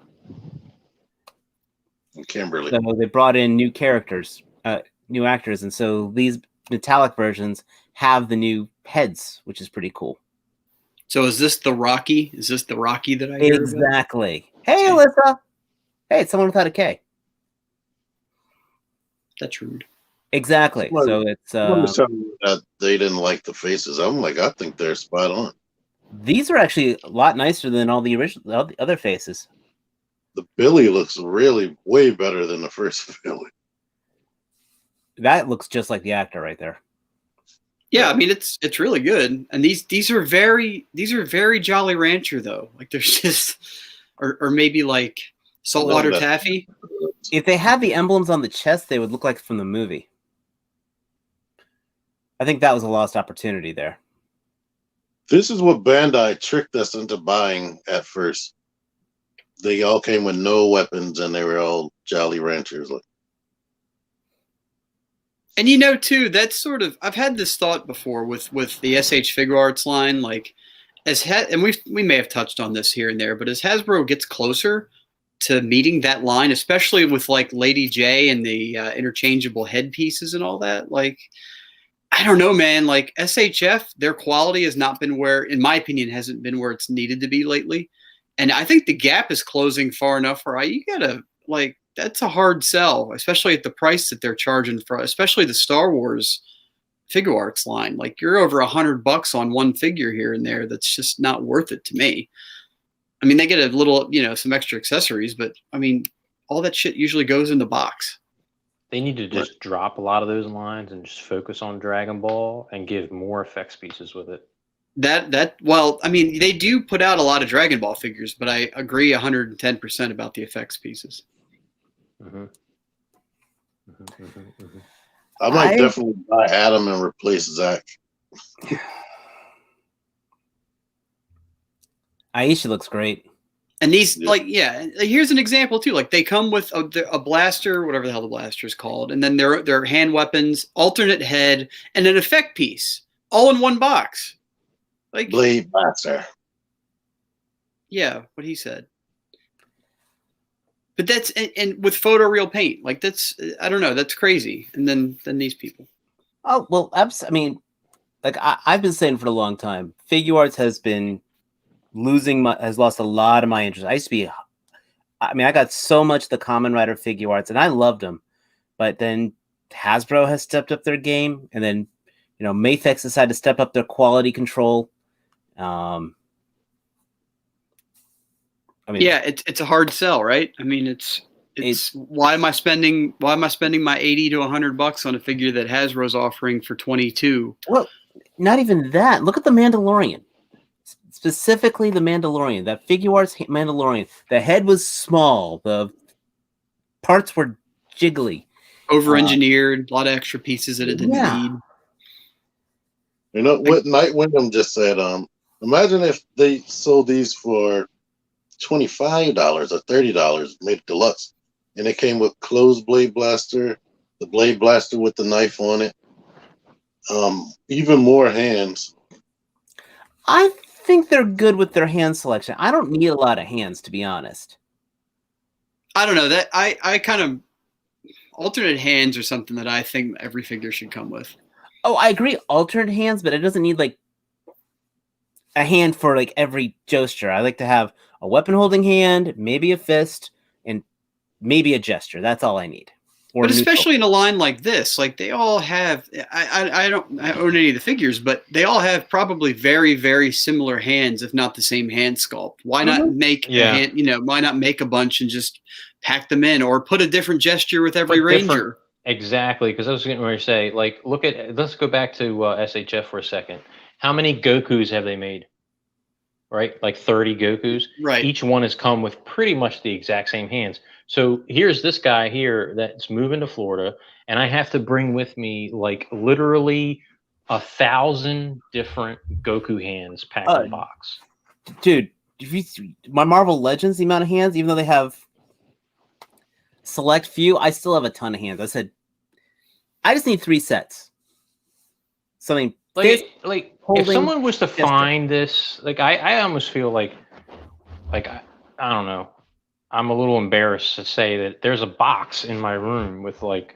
And Kimberly. So they brought in new characters, new actors, and so these metallic versions have the new heads, which is pretty cool. So is this the Rocky? Is this the Rocky that I hear about? Exactly. Hey, Alyssa. Hey, it's someone without a K. That's rude. Exactly. Well, so it's that they didn't like the faces. I'm like, I think they're spot on. These are actually a lot nicer than all the other faces. The Billy looks really way better than the first Billy. That looks just like the actor right there. Yeah, I mean it's really good. And these are very Jolly Rancher though. Like there's just or maybe like saltwater taffy. If they had the emblems on the chest, they would look like from the movie. I think that was a lost opportunity there. This is what Bandai tricked us into buying at first. They all came with no weapons and they were all Jolly Ranchers. And you know, too, that's sort of I've had this thought before with the SH Figure Arts line, like and we may have touched on this here and there, but as Hasbro gets closer to meeting that line, especially with like Lady J and the interchangeable headpieces and all that, like I don't know, man. Like SHF, their quality has not been where, in my opinion, hasn't been where it's needed to be lately. And I think the gap is closing far enough where you gotta like. That's a hard sell, especially at the price that they're charging for, especially the Star Wars Figure Arts line. Like you're over $100 on one figure here and there. That's just not worth it to me. I mean, they get a little, some extra accessories, but I mean, all that shit usually goes in the box. They need to just drop a lot of those lines and just focus on Dragon Ball and give more effects pieces with it. Well, I mean, they do put out a lot of Dragon Ball figures, but I agree 110% about the effects pieces. Mm-hmm. I might definitely buy Adam and replace Zach. Aisha looks great. And these, here's an example too. Like they come with a blaster, whatever the hell the blaster is called, and then their hand weapons, alternate head, and an effect piece, all in one box. Like Blade Blaster. Yeah, what he said. But that's and with photoreal paint, like that's I don't know, that's crazy. And then these people. Oh well, I mean, like I've been saying for a long time, Figure Arts has been has lost a lot of my interest. I used to be, I mean, I got so much of the Kamen Rider Figure Arts, and I loved them. But then Hasbro has stepped up their game, and then Mayfex decided to step up their quality control. I mean, yeah, it's a hard sell, right? I mean, it's why am I spending my $80 to $100 on a figure that Hasbro's offering for $22? Well, not even that. Look at the Mandalorian. Specifically, the Mandalorian. That Figure Arts Mandalorian. The head was small. The parts were jiggly. Over-engineered. A lot of extra pieces that it didn't need. You know what Night Wyndham just said? Imagine if they sold these for $25 or $30, made deluxe, and it came with closed blade blaster, the blade blaster with the knife on it, even more hands. I think they're good with their hand selection. I don't need a lot of hands, to be honest. I don't know that I kind of alternate hands or something that I think every figure should come with. Oh, I agree, alternate hands, but it doesn't need like a hand for like every gesture. I like to have a weapon holding hand, maybe a fist, and maybe a gesture. That's all I need. But especially in a line like this, like they all have, I don't own any of the figures, but they all have probably very, very similar hands, if not the same hand sculpt. Why not make a hand, why not make a bunch and just pack them in or put a different gesture with every Ranger? Exactly. Because I was getting ready to say, like, let's go back to SHF for a second. How many Gokus have they made? Right? Like 30 Gokus. Right. Each one has come with pretty much the exact same hands. So here's this guy here that's moving to Florida, and I have to bring with me like literally 1,000 different Goku hands packed in a box. Dude, my Marvel Legends, the amount of hands, even though they have select few, I still have a ton of hands. I said, I just need 3 sets. Something like if someone was to find this, like I almost feel like I don't know. I'm a little embarrassed to say that there's a box in my room with like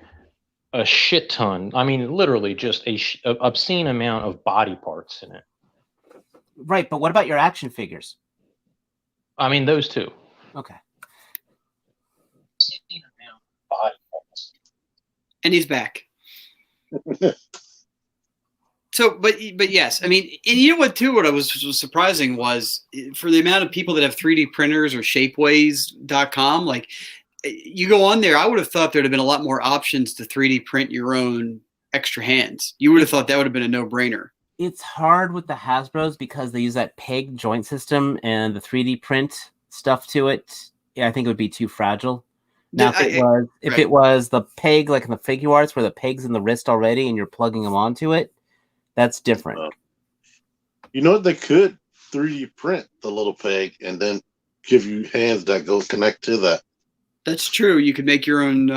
a shit ton. I mean, literally just a obscene amount of body parts in it. Right, but what about your action figures? I mean, those two. Okay. Obscene amount of body parts. And he's back. So, but yes, I mean, and you know what, too, what was surprising was for the amount of people that have 3D printers or shapeways.com, like you go on there, I would have thought there'd have been a lot more options to 3D print your own extra hands. You would have thought that would have been a no-brainer. It's hard with the Hasbros because they use that peg joint system and the 3D print stuff to it. Yeah, I think it would be too fragile. Now, if it was the peg, like in the figure arts where the peg's in the wrist already and you're plugging them onto it, that's different. You know what? They could 3D print the little peg and then give you hands that go connect to that. That's true. You could make your own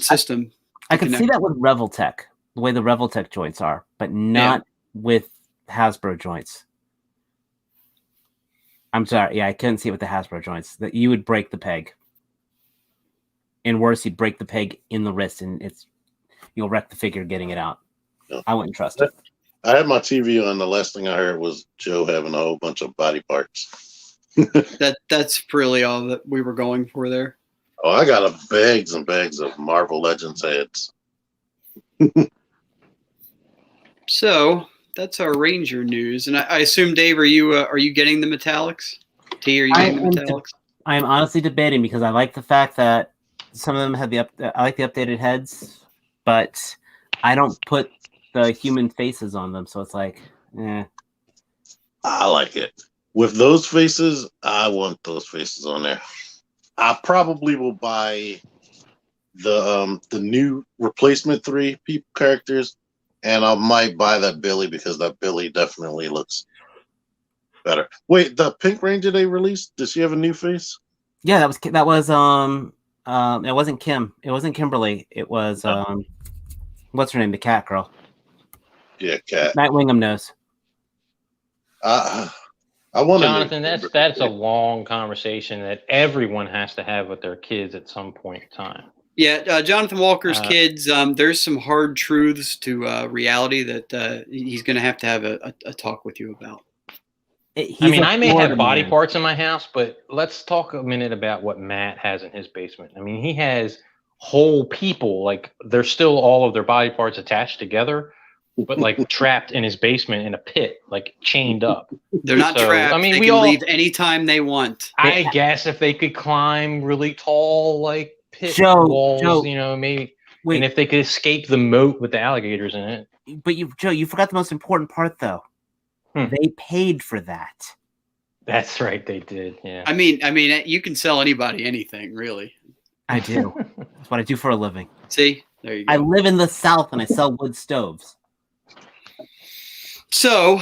system. I could see that with Reveltech, the way the Reveltech joints are, but not with Hasbro joints. I'm sorry. Yeah, I couldn't see it with the Hasbro joints. That you would break the peg. And worse, you'd break the peg in the wrist, and you'll wreck the figure getting it out. No. I wouldn't trust it. I had my TV on. The last thing I heard was Joe having a whole bunch of body parts. That's really all that we were going for there. Oh, I got bags and bags of Marvel Legends heads. So that's our Ranger news, and I assume, Dave, are you getting the metallics? T, are you getting the metallics? I am honestly debating because I like the fact that some of them have I like the updated heads, but I don't put the human faces on them, so it's like, I like it. With those faces, I want those faces on there. I probably will buy the new replacement 3 people characters, and I might buy that Billy because that Billy definitely looks better. Wait, the Pink Ranger they released, does she have a new face? Yeah, that was it wasn't Kim. It wasn't Kimberly. It was what's her name? The cat girl. Yeah, cat. Nightwingham knows. I want Jonathan, that's a long conversation that everyone has to have with their kids at some point in time. Yeah, Jonathan Walker's kids. There's some hard truths to reality that he's going to have a talk with you about. I may have body parts in my house, but let's talk a minute about what Matt has in his basement. I mean, he has whole people, like they're still all of their body parts attached together, but like trapped in his basement in a pit, like chained up. They're not trapped. I mean, they can leave anytime they want. I guess if they could climb really tall, like pit walls, maybe. Wait. And if they could escape the moat with the alligators in it. But Joe, you forgot the most important part, though. They paid for that. That's right, they did. Yeah. I mean, you can sell anybody anything, really. I do. That's what I do for a living. See, there you go. I live in the South and I sell wood stoves. So,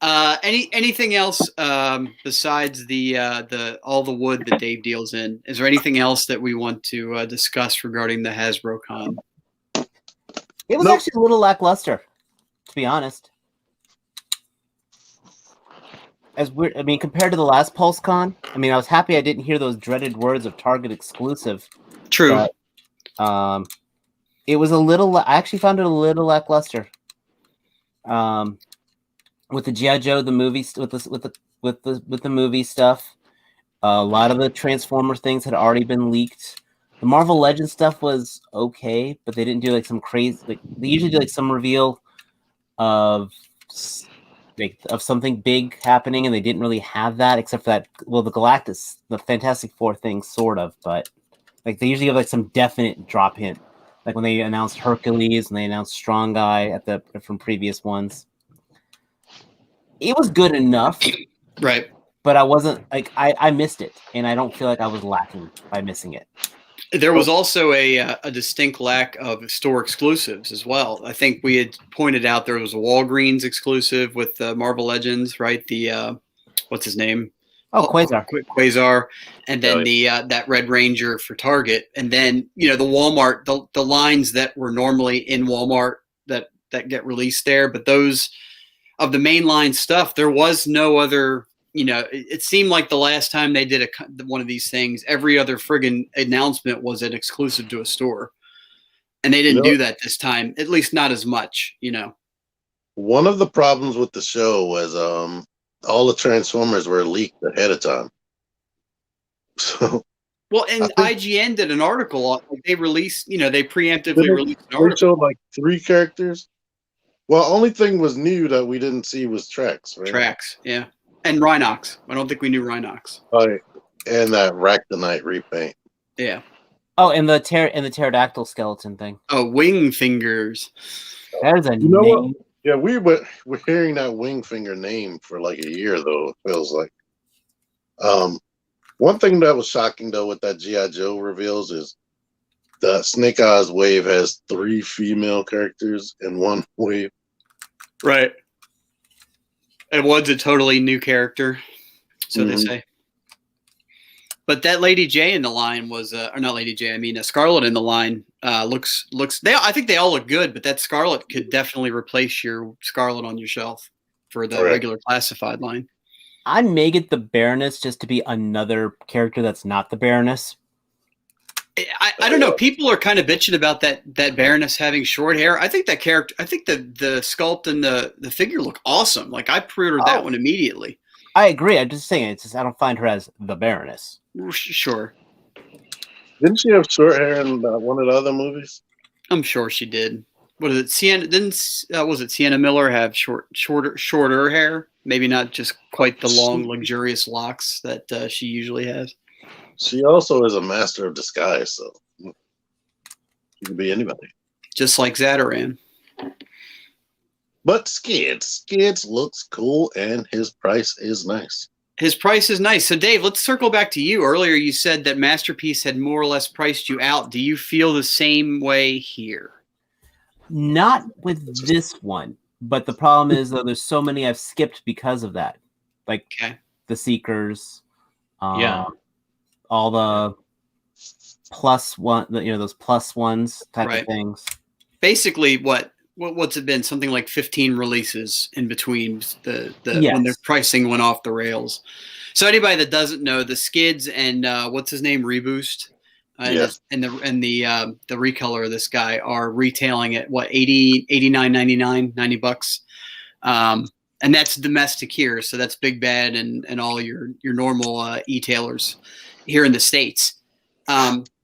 anything else besides the all the wood that Dave deals in? Is there anything else that we want to discuss regarding the Hasbro Con? It was actually a little lackluster, to be honest. Compared to the last PulseCon, I was happy I didn't hear those dreaded words of Target exclusive. True. But, it was I actually found it a little lackluster. With the G.I. Joe, the movie, with the movie stuff, a lot of the Transformer things had already been leaked. The Marvel Legends stuff was okay, but they didn't do like some crazy. Like they usually do like some reveal of of something big happening, and they didn't really have that except for that. Well, the Fantastic Four thing, sort of, but like they usually have like some definite drop hint, like when they announced Hercules and they announced Strong Guy from previous ones. It was good enough, Right. but I wasn't like I missed it, and I don't feel like I was lacking by missing it. There was also a distinct lack of store exclusives as well. I think we had pointed out there was a Walgreens exclusive with Marvel Legends, right? The what's his name? Oh, Quasar. Quasar, and then that Red Ranger for Target, and then the Walmart, the lines that were normally in Walmart that get released there, but those of the mainline stuff, there was no other. It seemed like the last time they did one of these things, every other friggin' announcement was an exclusive to a store. And they didn't do that this time, at least not as much, One of the problems with the show was all the Transformers were leaked ahead of time. So, well, and IGN did an article. They released, they preemptively released an article. They showed like 3 characters. Well, only thing was new that we didn't see was Trax, right? Trax, yeah. And Rhinox. I don't think we knew Rhinox. Oh, and that Ractonite repaint. Yeah. Oh, and the pterodactyl skeleton thing. Oh, Wing Fingers. That is a name. What? Yeah, we're hearing that Wing Finger name for like a year, though, it feels like. One thing that was shocking, though, with that G.I. Joe reveals is the Snake Eyes wave has 3 female characters in one wave. Right. And one's a totally new character, so they say. But that Lady J in the line was, or not Lady J, I mean Scarlet in the line looks. I think they all look good, but that Scarlet could definitely replace your Scarlet on your shelf for the regular classified line. I may get the Baroness just to be another character that's not the Baroness. I don't know. People are kind of bitching about that Baroness having short hair. I think that character. I think the sculpt and the figure look awesome. Like I pre-ordered that one immediately. I agree. I'm just saying. It's just I don't find her as the Baroness. Sure. Didn't she have short hair in one of the other movies? I'm sure she did. What is it? Sienna Miller have shorter hair? Maybe not just quite the long, luxurious locks that she usually has. She also is a master of disguise, so she could be anybody. Just like Zataran. But Skids looks cool, and his price is nice. His price is nice. So, Dave, let's circle back to you. Earlier, you said that Masterpiece had more or less priced you out. Do you feel the same way here? Not with this one, but the problem is, though, there's so many I've skipped because of that. Like the Seekers. All the plus one, those plus ones type of things. Basically, what's it been? Something like 15 releases in between when their pricing went off the rails. So anybody that doesn't know, the Skids and what's his name, Reboost, and the recolor of this guy are retailing at what, $89.99, $90. And that's domestic here, so that's Big Bad and all your normal e-tailers here in the States.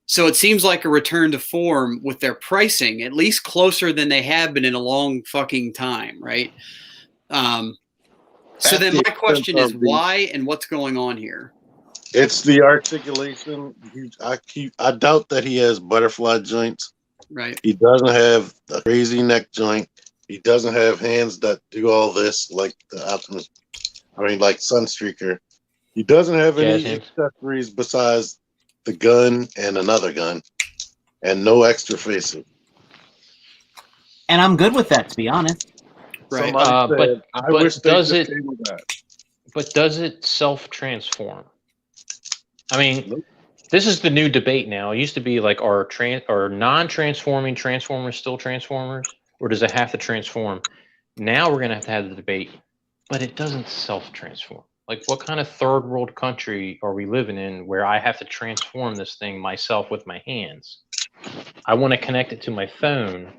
So it seems like a return to form with their pricing, at least closer than they have been in a long fucking time, right? So then my question is why and what's going on here? It's the articulation. I doubt that he has butterfly joints. Right. He doesn't have a crazy neck joint. He doesn't have hands that do all this like the Optimus. Like Sunstreaker. He doesn't have any accessories besides the gun and another gun, and no extra faces. And I'm good with that, to be honest. Right. But does it self-transform? I mean, this is the new debate now. It used to be like, are non-transforming Transformers still Transformers, or does it have to transform? Now we're going to have the debate, but it doesn't self-transform. Like, what kind of third world country are we living in where I have to transform this thing myself with my hands? I want to connect it to my phone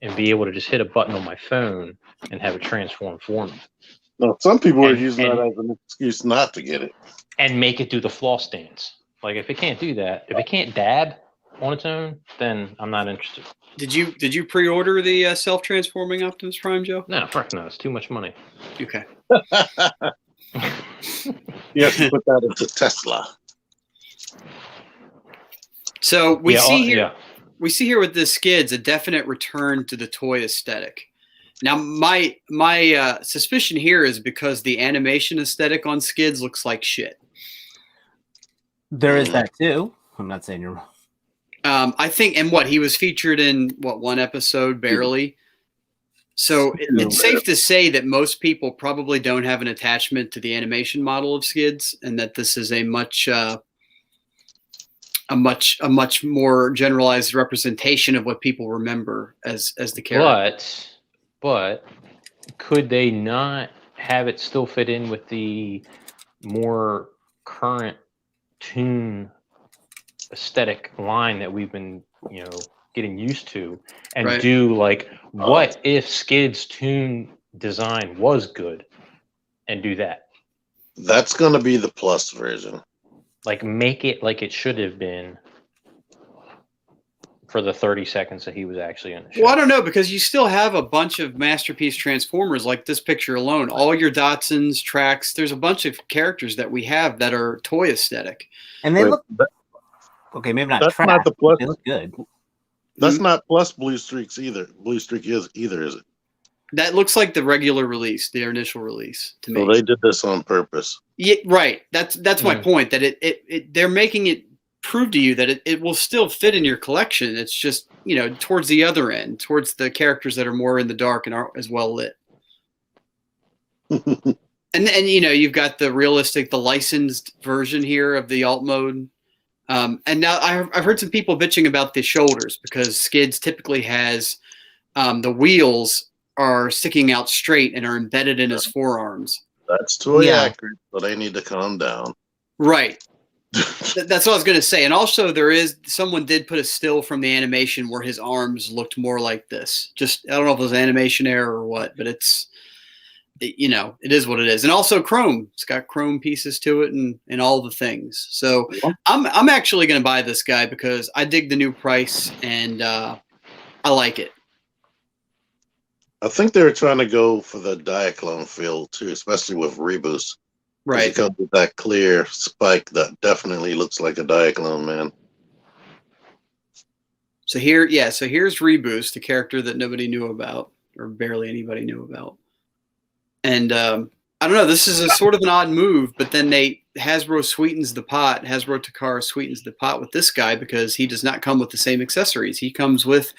and be able to just hit a button on my phone and have it transform for me. No, some people are using that as an excuse not to get it. And make it do the floss dance. Like, if it can't do that, if it can't dab, on its own, then I'm not interested. Did you pre-order the self-transforming Optimus Prime, Joe? No, fuck no. It's too much money. Okay. You have to put that into Tesla. So we see here. Yeah. We see here with the Skids a definite return to the toy aesthetic. Now, my suspicion here is because the animation aesthetic on Skids looks like shit. There is that too. I'm not saying you're wrong. I think, and what, he was featured in one episode barely. So it's safe to say that most people probably don't have an attachment to the animation model of Skids, and that this is a much more generalized representation of what people remember as the character. But could they not have it still fit in with the more current Toon aesthetic line that we've been, getting used to, and do like, what if Skid's Toon design was good, and do that? That's going to be the plus version. Like, make it like it should have been for the 30 seconds that he was actually in the show. Well, I don't know, because you still have a bunch of Masterpiece Transformers like this picture alone. All your Datsuns, Tracks, there's a bunch of characters that we have that are toy aesthetic. And they look... Okay, maybe not that's trash, not the plus. they look good. That's not plus Blue Streaks either. Blue Streak is it? That looks like the regular release, their initial release to me. So they did this on purpose. Yeah, right. That's my point. That they're making it prove to you that it will still fit in your collection. It's just towards the other end, towards the characters that are more in the dark and aren't as well lit. and you've got the realistic, the licensed version here of the alt mode. And now I've heard some people bitching about the shoulders, because Skids typically has the wheels are sticking out straight and are embedded in his forearms. That's toy accurate, but they need to calm down. Right. That's what I was going to say. And also someone did put a still from the animation where his arms looked more like this. Just, I don't know if it was animation error or what, but it is what it is. And also chrome. It's got chrome pieces to it and all the things. So I'm actually going to buy this guy because I dig the new price and I like it. I think they were trying to go for the Diaclone feel too, especially with Reboost. Right. It comes with that clear spike that definitely looks like a Diaclone, man. So here's Reboost, a character that nobody knew about, or barely anybody knew about. And I don't know, this is a sort of an odd move, but then Hasbro sweetens the pot. Hasbro Takara sweetens the pot with this guy because he does not come with the same accessories. He comes with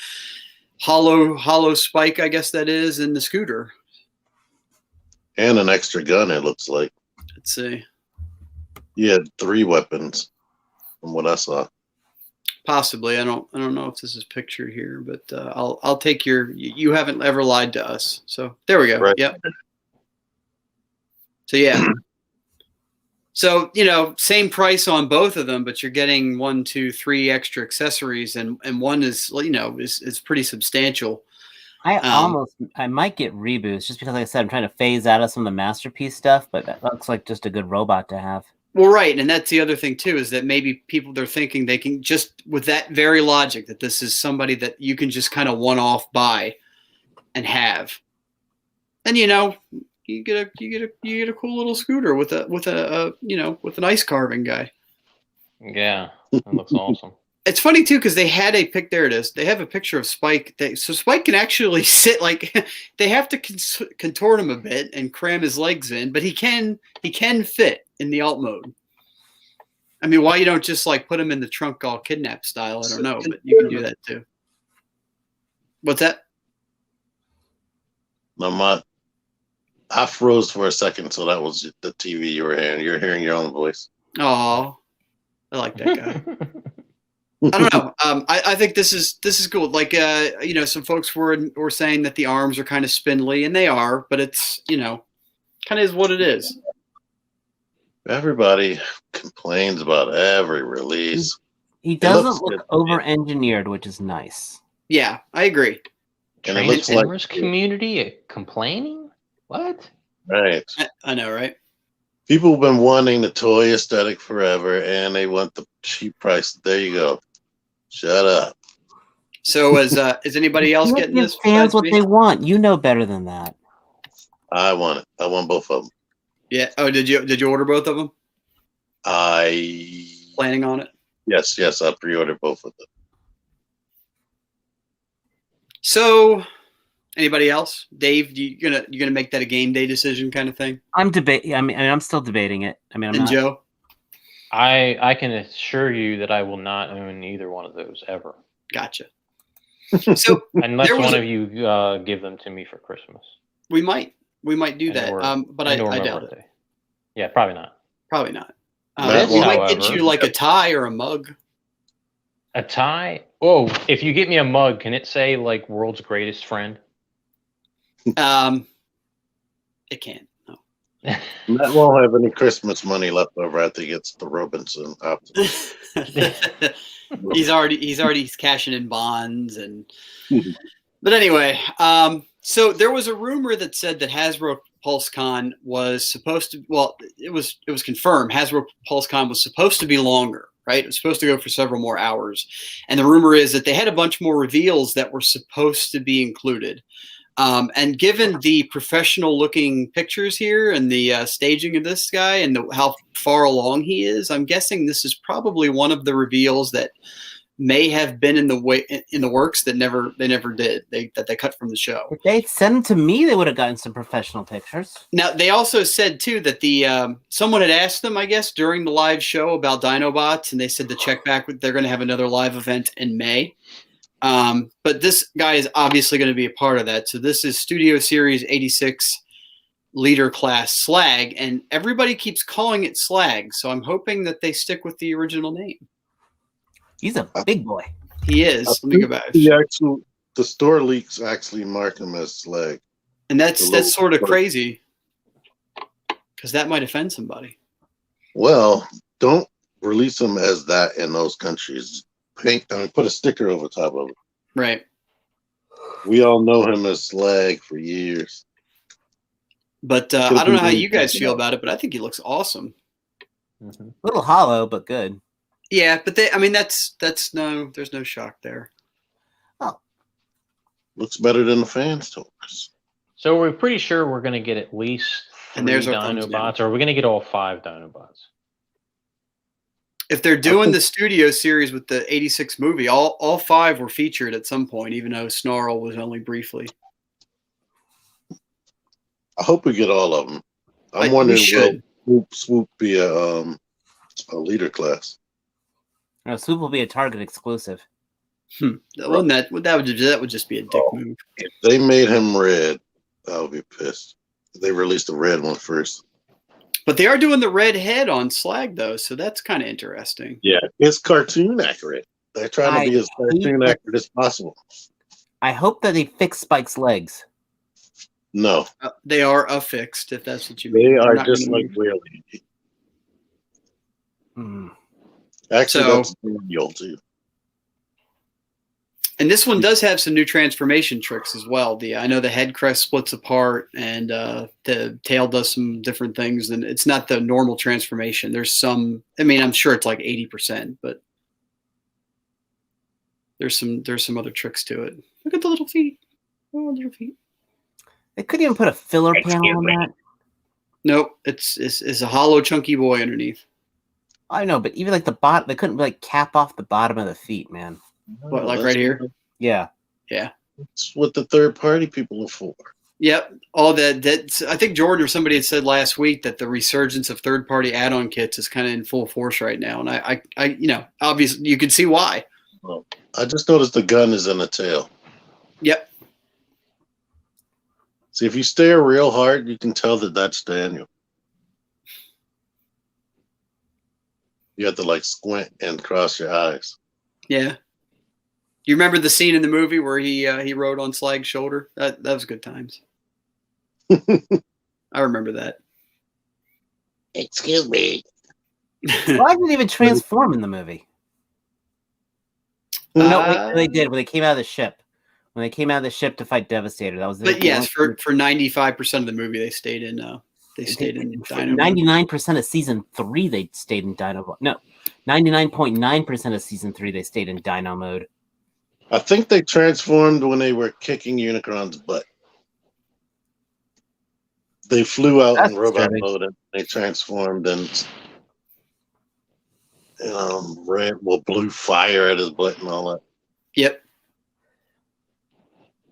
hollow spike, I guess that is, in the scooter. And an extra gun, it looks like. Let's see. He had 3 weapons from what I saw. Possibly. I don't know if this is pictured here, but I'll take you haven't ever lied to us. So there we go. Right. Yep. So yeah. So, same price on both of them, but you're getting 1, 2, 3 extra accessories, and one is is pretty substantial. I might get Reboost just because, like I said, I'm trying to phase out of some of the Masterpiece stuff, but that looks like just a good robot to have. Well, right, and that's the other thing too, is that maybe they're thinking they can just, with that very logic, that this is somebody that you can just kind of one-off buy and have, and you get a cool little scooter with an ice carving guy. Yeah, that looks awesome. It's funny too because they had a pic. There it is. They have a picture of Spike. So Spike can actually sit like they have to contort him a bit and cram his legs in, but he can fit in the alt mode. I mean, why you don't just like put him in the trunk all kidnap style? I don't know, but you can do that too. What's that? No, I froze for a second, so that was the TV you were hearing. You're hearing your own voice. Oh, I like that guy. I don't know. I think this is cool. Like, some folks were saying that the arms are kind of spindly, and they are, but it's, kind of is what it is. Everybody complains about every release. He doesn't look over-engineered, which is nice. Yeah, I agree. And it looks like community complaining? What? Right. I know, right? People have been wanting the toy aesthetic forever, and they want the cheap price. There you go. Shut up. So is anybody else You getting give this? fans besides what me? they want. You know better than that. I want it. I want both of them. Yeah. Oh, did you order both of them? Planning on it? Yes, I pre-ordered both of them. So, anybody else? Dave, you gonna make that a game day decision kind of thing? I'm debating. I'm still debating it. I'm And not. Joe? I can assure you that I will not own either one of those ever, Gotcha. So unless there was one a- of you give them to me for Christmas. we might do And that. or- But and or I my doubt it. birthday. Yeah, probably not. Probably not. Matt We won't- might get However- you like a tie or a mug. A tie? Oh, if you get me a mug, can it say like "World's Greatest Friend"? It can't. No. Matt won't have any Christmas money left over after he gets the Robinson Optimus. he's cashing in bonds and. But anyway, so there was a rumor that said that Hasbro PulseCon was supposed to. Well, it was confirmed. Hasbro PulseCon was supposed to be longer. Right, it was supposed to go for several more hours, and the rumor is that they had a bunch more reveals that were supposed to be included. And given the professional-looking pictures here and the staging of this guy and how far along he is, I'm guessing this is probably one of the reveals that may have been in the works that they never did. They cut from the show. If they'd sent them to me, they would have gotten some professional pictures. Now they also said too that the someone had asked them, I guess, during the live show about Dinobots, and they said to check back. They're going to have another live event in May. But this guy is obviously going to be a part of that. So this is Studio Series 86 Leader Class Slag, and everybody keeps calling it Slag. So I'm hoping that they stick with the original name. He's a big boy. He is. Let me go back. The store leaks actually mark him as Slag. And that's sort of crazy because that might offend somebody. Well, don't release him as that in those countries. Put a sticker over top of it. Right. We all know him as Slag for years. But I don't know how you guys feel about it, but I think he looks awesome. Mm-hmm. A little hollow, but good. Yeah, but there's no shock there. Looks better than the fans told us. So we're pretty sure we're going to get at least 3 And there's our thumbs Dinobots, or we're going to get all 5 Dinobots. If they're doing the studio series with the 86 movie, all 5 were featured at some point, even though Snarl was only briefly. I hope we get all of them. I'm wondering, will Swoop be a leader class? No, Swoop will be a Target exclusive. That would just be a dick move. If they made him red, I would be pissed. They released the red one first. But they are doing the red head on Slag, though, so that's kind of interesting. Yeah, it's cartoon accurate. They're trying to be as cartoon accurate as possible. I hope that they fix Spike's legs. No, They are affixed, if that's what you mean. they They're are not just gonna like move. Whaley. Hmm. Actually, So- that's Daniel too. And this one does have some new transformation tricks as well. I know the head crest splits apart, and the tail does some different things. And it's not the normal transformation. There's some. I mean, I'm sure it's like 80%, but there's some other tricks to it. Look at the little feet. Oh, little feet. They couldn't even put a filler panel on that. Nope, it's a hollow, chunky boy underneath. I know, but even like the bottom, they couldn't like cap off the bottom of the feet, man. What, like right here? Yeah. That's what the third party people are for. Yep. All that. I think Jordan or somebody had said last week that the resurgence of third-party add-on kits is kind of in full force right now, and I obviously you can see why. Well, I just noticed the gun is in the tail. Yep. See, if you stare real hard, you can tell that that's Daniel. You have to like squint and cross your eyes. Yeah. You remember the scene in the movie where he rode on Slag's shoulder? That was good times. I remember that. Excuse me. Why didn't even transform in the movie? No, they did when they came out of the ship. When they came out of the ship to fight Devastator, that was. But yes, for 95% of the movie, they stayed in they stayed in Dino mode. 99% of season 3 they stayed in Dino mode. No, 99.9% of season 3 they stayed in Dino mode. I think they transformed when they were kicking Unicron's butt. They flew out That's in robot disturbing. mode and they transformed and blew fire at his butt and all that. Yep.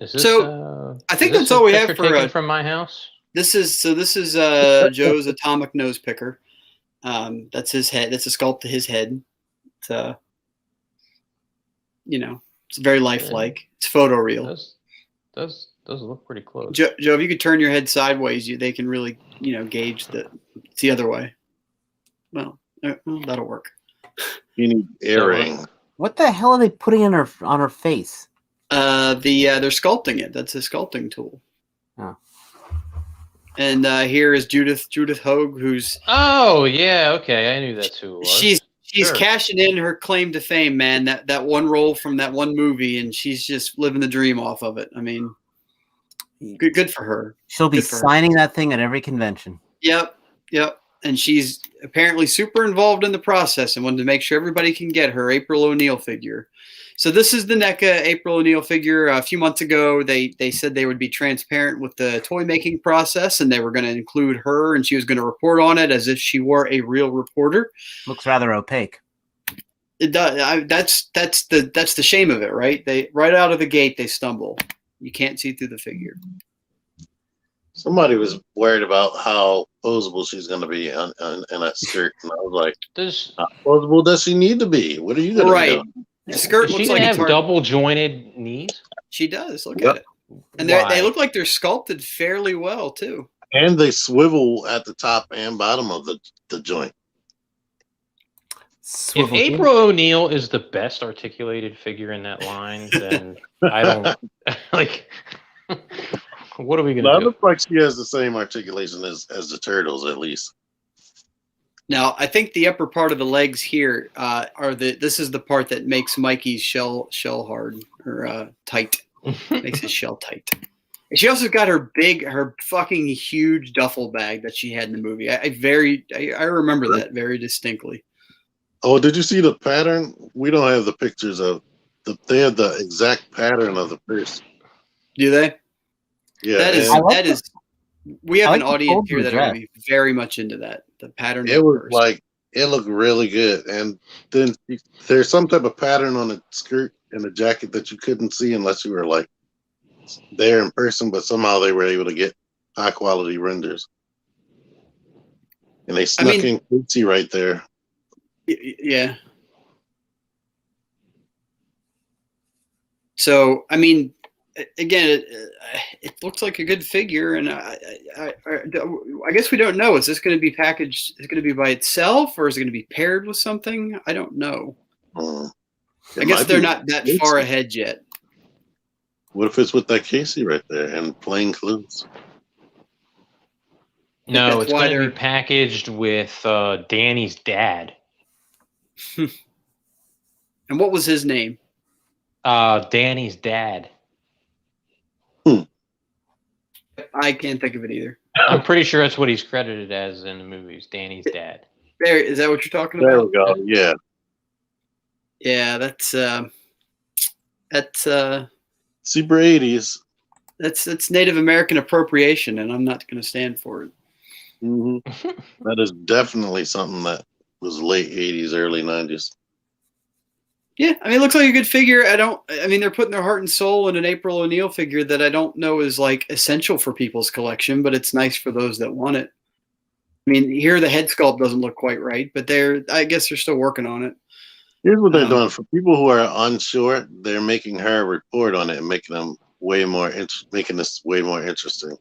Is this, So, I think is that's this a all we have picture for, taken from my house. This is Joe's atomic nose picker. That's his head. That's a sculpt to his head. It's it's very lifelike. It's photoreal. Does look pretty close. Joe, if you could turn your head sideways, they can really gauge that it's the other way. Well, that'll work. You need earring. What the hell are they putting on her face? They're sculpting it. That's a sculpting tool. Oh. And here is Judith Hogue, who's Oh yeah, okay, I knew that's who it was. She's Sure. cashing in her claim to fame, man. That one role from that one movie, and she's just living the dream off of it. I mean, good for her. She'll be Good for her. signing that thing at every convention. Yep. And she's apparently super involved in the process and wanted to make sure everybody can get her April O'Neil figure. So this is the NECA April O'Neil figure. A few months ago, they said they would be transparent with the toy making process, and they were going to include her, and she was going to report on it as if she were a real reporter. Looks rather opaque. It does. That's the shame of it, right? They right out of the gate they stumble. You can't see through the figure. Somebody was worried about how posable she's going to be in that skirt, and I was like, "How posable does she need to be? What are you going to do?" The skirt Does looks she like have it's hard. double jointed knees? She does. Look Yep. at it, and Why? they look like they're sculpted fairly well too. And they swivel at the top and bottom of the joint. If April O'Neil is the best articulated figure in that line, then I don't like. What are we gonna Now, it do? looks like she has the same articulation as the turtles, at least. Now, I think the upper part of the legs here this is the part that makes Mikey's shell hard or tight. Makes his shell tight. And she also got her fucking huge duffel bag that she had in the movie. I remember that very distinctly. Oh, did you see the pattern? We don't have the pictures of they have the exact pattern of the purse. Do they? Yeah, That is. We have an audience here that are dress. going to be very much into that. The pattern. it was like it looked really good, and then there's some type of pattern on the skirt and the jacket that you couldn't see unless you were like there in person. But somehow they were able to get high quality renders, and they snuck in Casey right there. Yeah. So, I mean, again, it looks like a good figure, and I guess we don't know. Is this going to be packaged? Is it going to be by itself, or is it going to be paired with something? I don't know. I guess they're not that far ahead yet. What if it's with that Casey right there and plain clothes? No, That's it's why going to they're- be packaged with Danny's dad. And what was his name? Danny's dad. I can't think of it either. I'm pretty sure that's what he's credited as in the movies. Danny's dad. There, is that what you're talking There about? we go. Yeah. Yeah, that's Super 80s. that's Native American appropriation, and I'm not going to stand for it. Mm-hmm. That is definitely something that was late 80s, early 90s. Yeah, I mean, it looks like a good figure. I mean, they're putting their heart and soul in an April O'Neil figure that I don't know is like essential for people's collection, but it's nice for those that want it. I mean, here the head sculpt doesn't look quite right, but I guess they're still working on it. Here's what they're doing. For people who are unsure, they're making her report on it and making them making this way more interesting.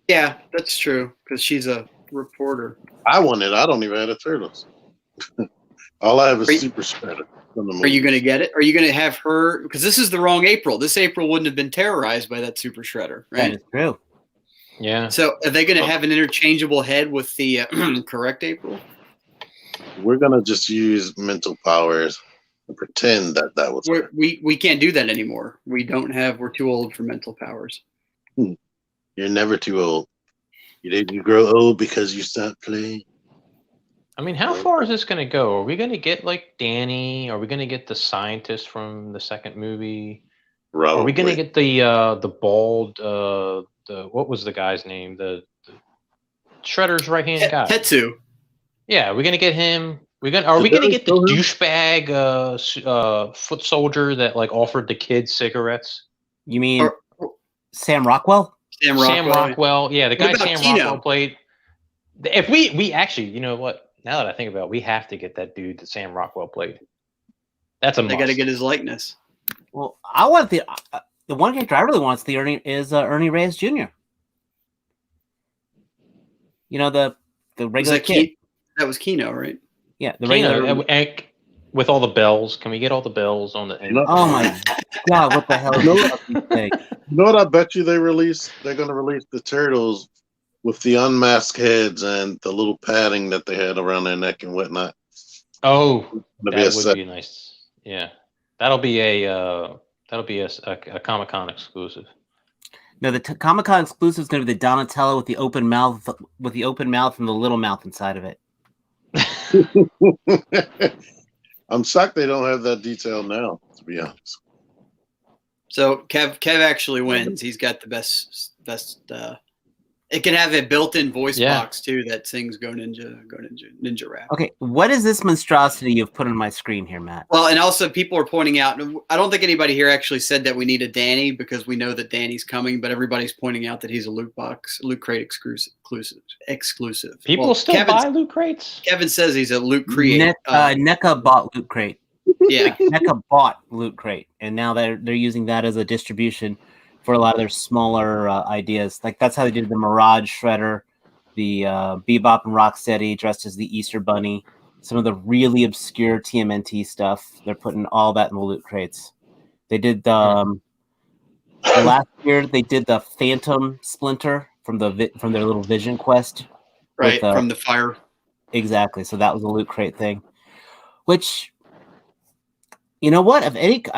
Yeah, that's true, because she's a reporter. I want it. I don't even have the turtles. All I have is Are you- Super Shredder. Are you going to get it? Are you going to have her? Because this is the wrong April. This April wouldn't have been terrorized by that Super Shredder, That right? is true. Yeah. So are they going to have an interchangeable head with the correct April? We're gonna just use mental powers and pretend that was. We can't do that anymore. We're too old for mental powers. You're never too old. You didn't grow old because you stopped playing. I mean, how far is this going to go? Are we going to get like Danny? Are we going to get the scientist from the second movie? Probably. Are we going to get the bald what was the guy's name? The Shredder's right hand guy. Tetsu. Yeah, we're gonna get him. Are we gonna get the douchebag foot soldier that like offered the kids cigarettes? You mean Sam Rockwell? Sam Rockwell. Yeah, the guy Sam Kino? Rockwell played. If we actually, you know what? Now that I think about it, we have to get that dude that Sam Rockwell played. That's a must. They got to get his likeness. Well, I want the one character I really want is Ernie Reyes Jr. You know, the regular kid. That was Kino, right? Yeah, the regular. With all the bells. Can we get all the bells on the end? Oh my God, what the hell is this thing? You know what I bet you they release? They're going to release the Turtles with the unmasked heads and the little padding that they had around their neck and whatnot. Oh, that would be nice. Yeah. That'll be a Comic-Con exclusive. No, the Comic-Con exclusive is going to be the Donatello with the open mouth, and the little mouth inside of it. I'm shocked they don't have that detail now, to be honest. So Kev actually wins. He's got the best. It can have a built-in voice box too that sings "Go Ninja Rap." Okay, what is this monstrosity you've put on my screen here, Matt? Well, and also people are pointing out. I don't think anybody here actually said that we need a Danny because we know that Danny's coming, but everybody's pointing out that he's a loot crate exclusive. People still buy loot crates. Kevin says he's a loot crate. Neca bought Loot Crate. Yeah, Neca bought Loot Crate, and now they're using that as a distribution for a lot of their smaller ideas. Like that's how they did the Mirage Shredder, the Bebop and Rocksteady dressed as the Easter Bunny. Some of the really obscure TMNT stuff, they're putting all that in the Loot Crates. They did last year. They did the Phantom Splinter from their little Vision Quest, right from the fire. Exactly. So that was a Loot Crate thing. Which, you know what? I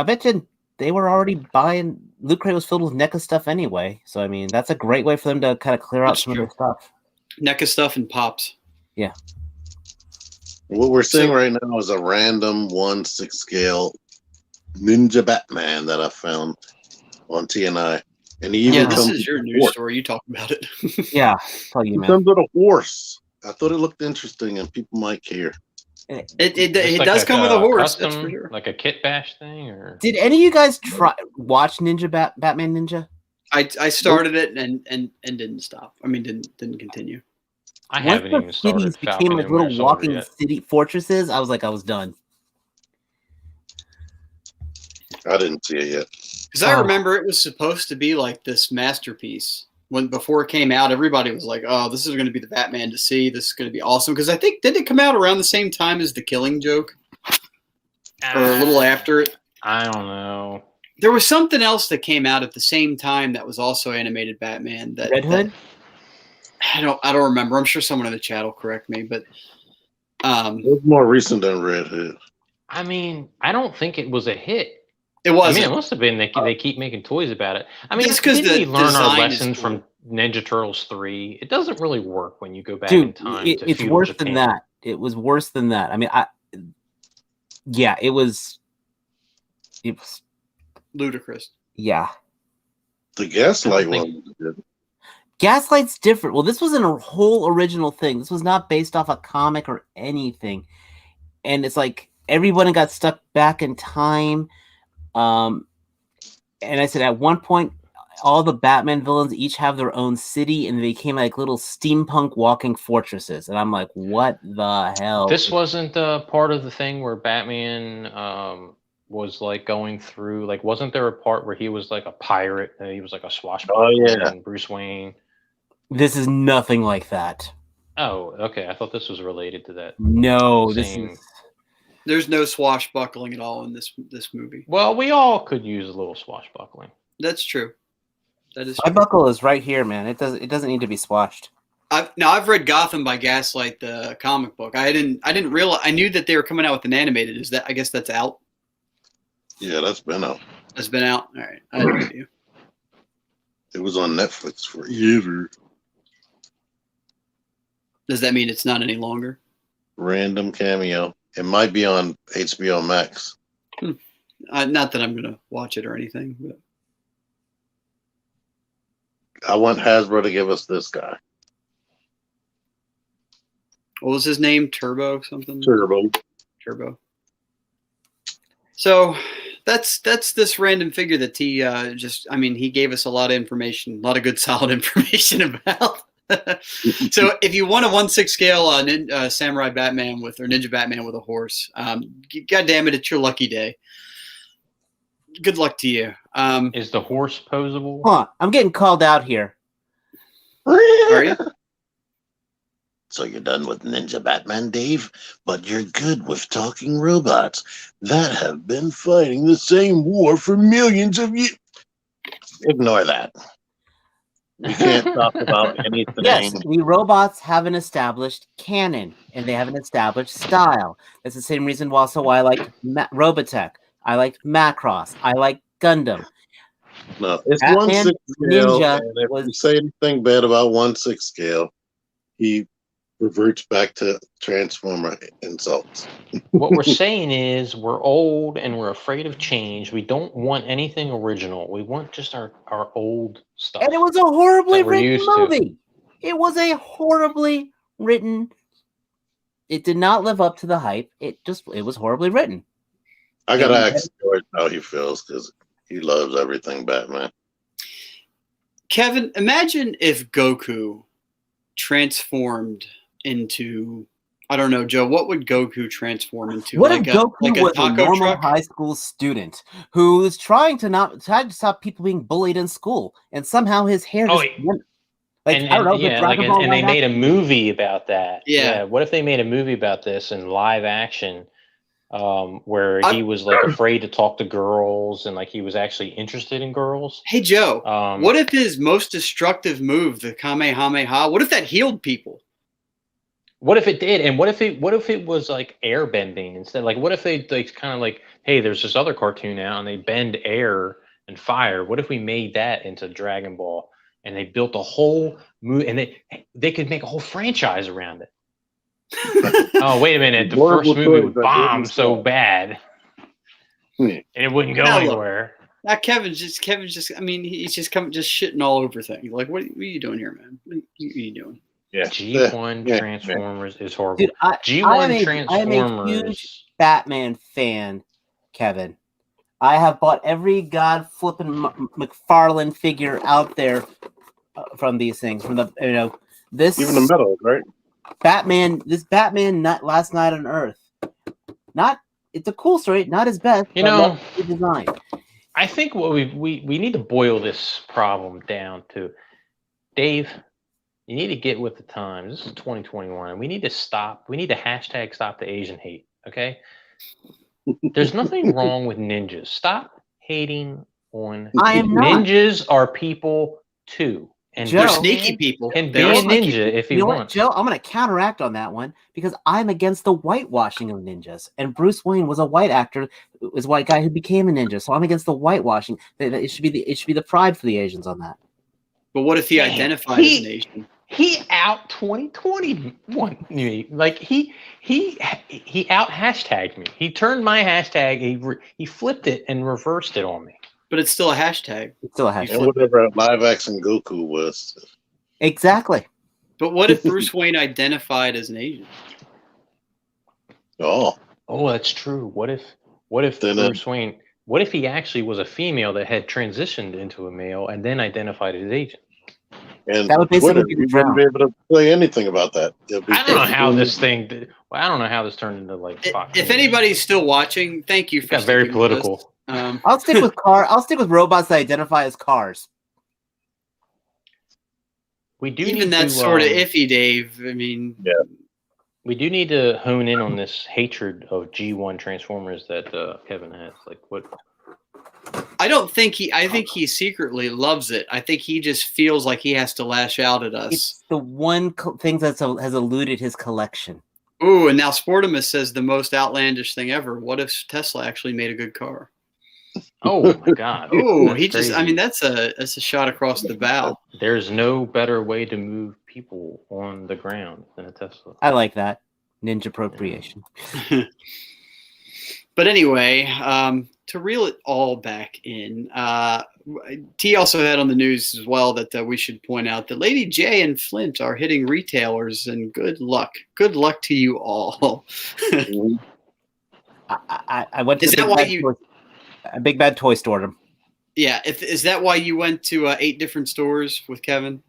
bet you they were already buying. Loot Crate was filled with NECA stuff anyway. So, I mean, that's a great way for them to kind of clear out some of their stuff. NECA stuff and pops. Yeah. What we're seeing right now is a random 1/6 scale Ninja Batman that I found on TNI. And he even this is your news story. You talk about it. Yeah. Tell you, man. He comes with a horse. I thought it looked interesting and people might care. It does come with a horse. Custom, that's for sure. Like a kit bash thing, or did any of you guys watch Batman Ninja? I started it and didn't stop. I mean, didn't continue. I haven't even started. Cities became like little walking city fortresses. I was done. I didn't see it yet. Because I remember it was supposed to be like this masterpiece. Before it came out, everybody was like, "Oh, this is going to be the Batman to see. This is going to be awesome." Because I think did it come out around the same time as The Killing Joke, or a little after it? I don't know. There was something else that came out at the same time that was also animated Batman. Red Hood. I don't remember. I'm sure someone in the chat will correct me, but it was more recent than Red Hood. I mean, I don't think it was a hit. It was. I mean, it must have been. They keep making toys about it. I mean, because we learn our lesson from Ninja Turtles 3? It doesn't really work when you go back in time. It's worse than that. It was worse than that. I mean, it was ludicrous. Yeah. The Gaslight one was good. Gaslight's different. Well, this wasn't a whole original thing. This was not based off a comic or anything. And it's like everyone got stuck back in time. And I said at one point, all the Batman villains each have their own city, and they became like little steampunk walking fortresses. And I'm like, what the hell? This wasn't part of the thing where Batman was like going through. Like, wasn't there a part where he was like a pirate and he was like a swashbuckler and Bruce Wayne? This is nothing like that. Oh, okay. I thought this was related to that. No, this is. There's no swashbuckling at all in this movie. Well, we all could use a little swashbuckling. That's true. That is. My buckle is right here, man. It doesn't need to be swashed. I've read Gotham by Gaslight, the comic book. I didn't realize. I knew that they were coming out with an animated. I guess that's out. Yeah, that's been out. That's been out. All right, I agree with you. It was on Netflix for years. Does that mean it's not any longer? Random cameo. It might be on HBO Max. Not that I'm going to watch it or anything. But. I want Hasbro to give us this guy. What was his name? Turbo something? Turbo. So that's this random figure that he he gave us a lot of information, a lot of good solid information about. So if you want a 1/6 scale Samurai Batman or Ninja Batman with a horse, God damn it, it's your lucky day. Good luck to you. Is the horse posable? Hold on, I'm getting called out here. Are you? So you're done with Ninja Batman, Dave? But you're good with talking robots that have been fighting the same war for millions of years. Ignore that. We can't talk about anything. Yes, we robots have an established canon, and they have an established style. That's the same reason also why I like Robotech. I like Macross. I like Gundam. No, it's Batman 1/6 scale, Ninja and if you say anything bad about 1/6 scale, he reverts back to Transformer insults. What we're saying is we're old and we're afraid of change. We don't want anything original. We want just our old stuff. And it was a horribly that we're written used to. movie. It was a horribly written. It did not live up to the hype. It was horribly written. I gotta ask George how he feels because he loves everything Batman. Kevin, imagine if Goku transformed into, I don't know, Joe, what would Goku transform into? What if Goku was a taco normal truck? high school student who was trying to stop people being bullied in school, and somehow his hair just went, and they made a movie about that. Yeah. What if they made a movie about this in live action, where he was like afraid to talk to girls and like he was actually interested in girls? Hey Joe, what if his most destructive move, the Kamehameha, what if that healed people? What if it did? And what if it was like air bending instead? Like, what if they kind of like, hey, there's this other cartoon now and they bend air and fire. What if we made that into Dragon Ball and they built a whole movie and they could make a whole franchise around it? Oh, wait a minute. The first movie would bomb so bad and it wouldn't go anywhere. Now Kevin's just I mean, he's just shitting all over things. Like, what are you doing here, man? What are you doing? Yeah. G1 Transformers is horrible. Dude, G1 Transformers. I am a huge Batman fan, Kevin. I have bought every god flipping McFarlane figure out there from these things. From the this even the metal, right? Batman. This Batman Last Night on Earth. It's a cool story. Not his best. The design. I think what we need to boil this problem down to, Dave. You need to get with the times. This is 2021. We need to stop. We need to hashtag stop the Asian hate. Okay. There's nothing wrong with ninjas. Stop hating on. I am not. Ninjas are people too, and they're sneaky people. Can be a ninja if he wants. Joe, I'm going to counteract on that one because I'm against the whitewashing of ninjas. And Bruce Wayne was a white actor, was a white guy who became a ninja. So I'm against the whitewashing. It should be the pride for the Asians on that. But what if he identified as an Asian? He out 2021 me. Like he out hashtagged me. He turned my hashtag. He flipped it and reversed it on me. But it's still a hashtag. It's still a hashtag. And whatever live action Goku was. Exactly. But what if Bruce Wayne identified as an Asian? Oh, that's true. What if Bruce Wayne? What if he actually was a female that had transitioned into a male and then identified as Asian? And that would basically be you wouldn't be able to play anything about that. I don't know how this thing. I don't know how this turned into like. If anybody's still watching, thank you. Got very political. I'll stick with I'll stick with robots that identify as cars. We do even that's sort of iffy, Dave. I mean, yeah. We do need to hone in on this hatred of G1 Transformers that Kevin has. Like what? I don't think I think he secretly loves it. I think he just feels like he has to lash out at us. It's the one thing that has eluded his collection. Ooh, and now Sportimus says the most outlandish thing ever. What if Tesla actually made a good car? Oh my God! Oh, he just—I mean, that's a shot across the bow. There's no better way to move people on the ground in a Tesla. I like that. Ninja appropriation. But anyway, to reel it all back in, T also had on the news as well that we should point out that Lady J and Flint are hitting retailers, and good luck. Good luck to you all. I went to a big bad toy store. Yeah, is that why you went to 8 different stores with Kevin?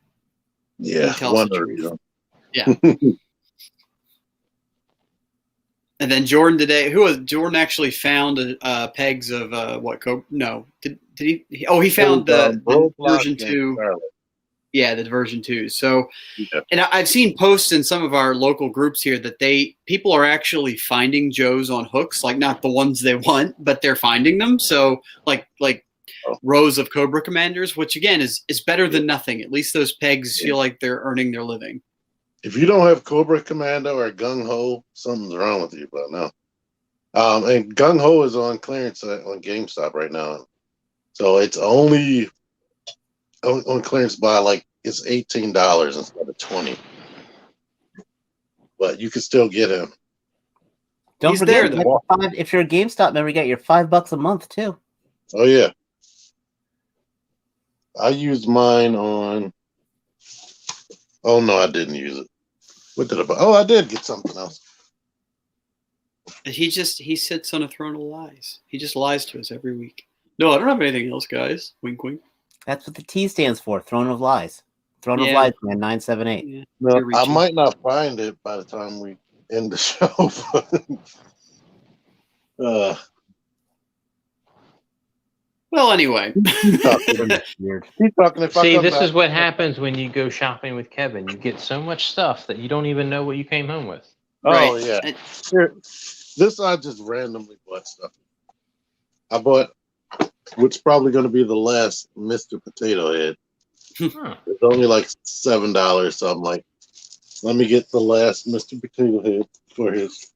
Yeah, Yeah. And then Jordan today, Jordan actually found pegs of what? No, did he? Oh, he found the version 2. Yeah, the version 2. So, yeah. And I've seen posts in some of our local groups here that people are actually finding Joes on hooks, like not the ones they want, but they're finding them. So, like rows of Cobra Commanders, which again is better than nothing. At least those pegs feel like they're earning their living. If you don't have Cobra Commando or Gung Ho, something's wrong with you. But no, and Gung Ho is on clearance on GameStop right now, so it's only on clearance by it's $18 instead of $20. But you can still get him. Don't forget, if you're a GameStop member, you get your $5 a month too. Oh yeah, I used mine on. Oh no, I didn't use it. What did I buy? Oh, I did get something else. He sits on a throne of lies. He just lies to us every week. No, I don't have anything else, guys. Wink, wink. That's what the T stands for. Throne of Lies. Throne of Lies, man. 978. Yeah. No, I might not find it by the time we end the show. Well, anyway. Weird. See, this is what happens when you go shopping with Kevin. You get so much stuff that you don't even know what you came home with. Oh, yeah. Here, this I just randomly bought stuff. I bought, which is probably going to be the last Mr. Potato Head. It's only like $7, so I'm like, let me get the last Mr. Potato Head for his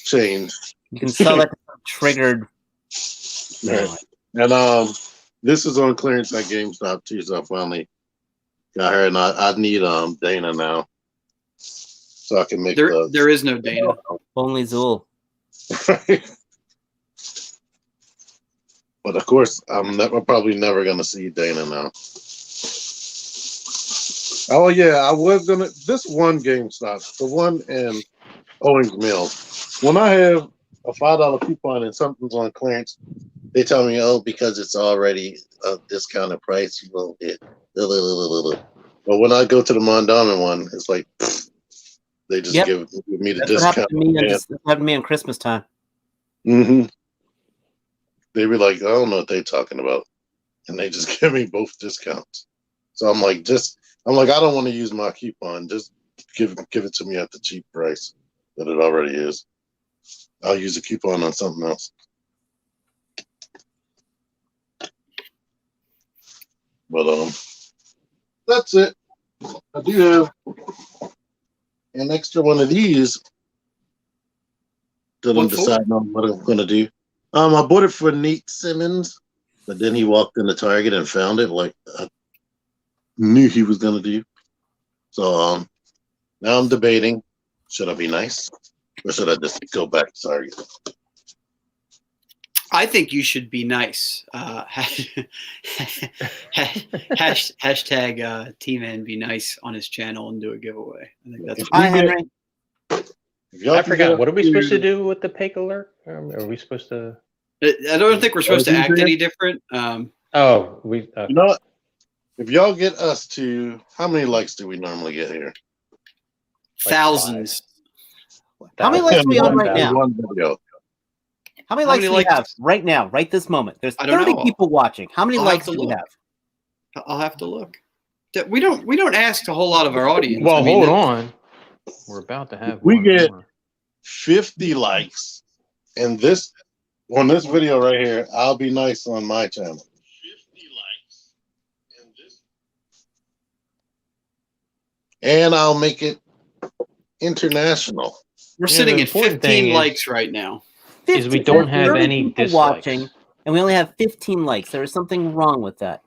change. You can sell that triggered. Right. And this is on clearance at GameStop too, so I finally got her, and I need Dana now, so I can make there is no Dana, only Zool. But of course, I'm probably never gonna see Dana now. Oh yeah, I was gonna this one GameStop, the one in Owings Mills. When I have a $5 coupon and something's on clearance, they tell me, oh, because it's already a discounted price, you won't get. But when I go to the Mondawmin one, it's like they just give me the discount. That happened to me on Christmas time. Mm-hmm. They be like, I don't know what they're talking about, and they just give me both discounts. So I'm like, I don't want to use my coupon. Just give it to me at the cheap price that it already is. I'll use a coupon on something else. But that's it. I do have an extra one of these that I'm deciding on what I'm gonna do. I bought it for Nate Simmons, but then he walked into Target and found it like I knew he was gonna do. So now I'm debating: should I be nice or should I just go back to Target? I think you should be nice. Hashtag T-Man be nice on his channel and do a giveaway. I think that's Hi, Henry. I forgot. What are we supposed to do with the pig alert? Are we supposed to? I don't think we're supposed to act any different. You know what? If y'all get us to how many likes do we normally get here? Thousands. How many likes are we on right now? One video. How many likes do we have right now, right this moment? There's 30 people watching. How many likes do we have? I'll have to look. We don't ask a whole lot of our audience. Well, hold on. We're about to have. We get 50 likes, and on this video right here, I'll be nice on my channel. 50 likes, and I'll make it international. We're sitting at 15 likes right now. Is we don't have any dislikes. Watching, and we only have 15 likes. There is something wrong with that.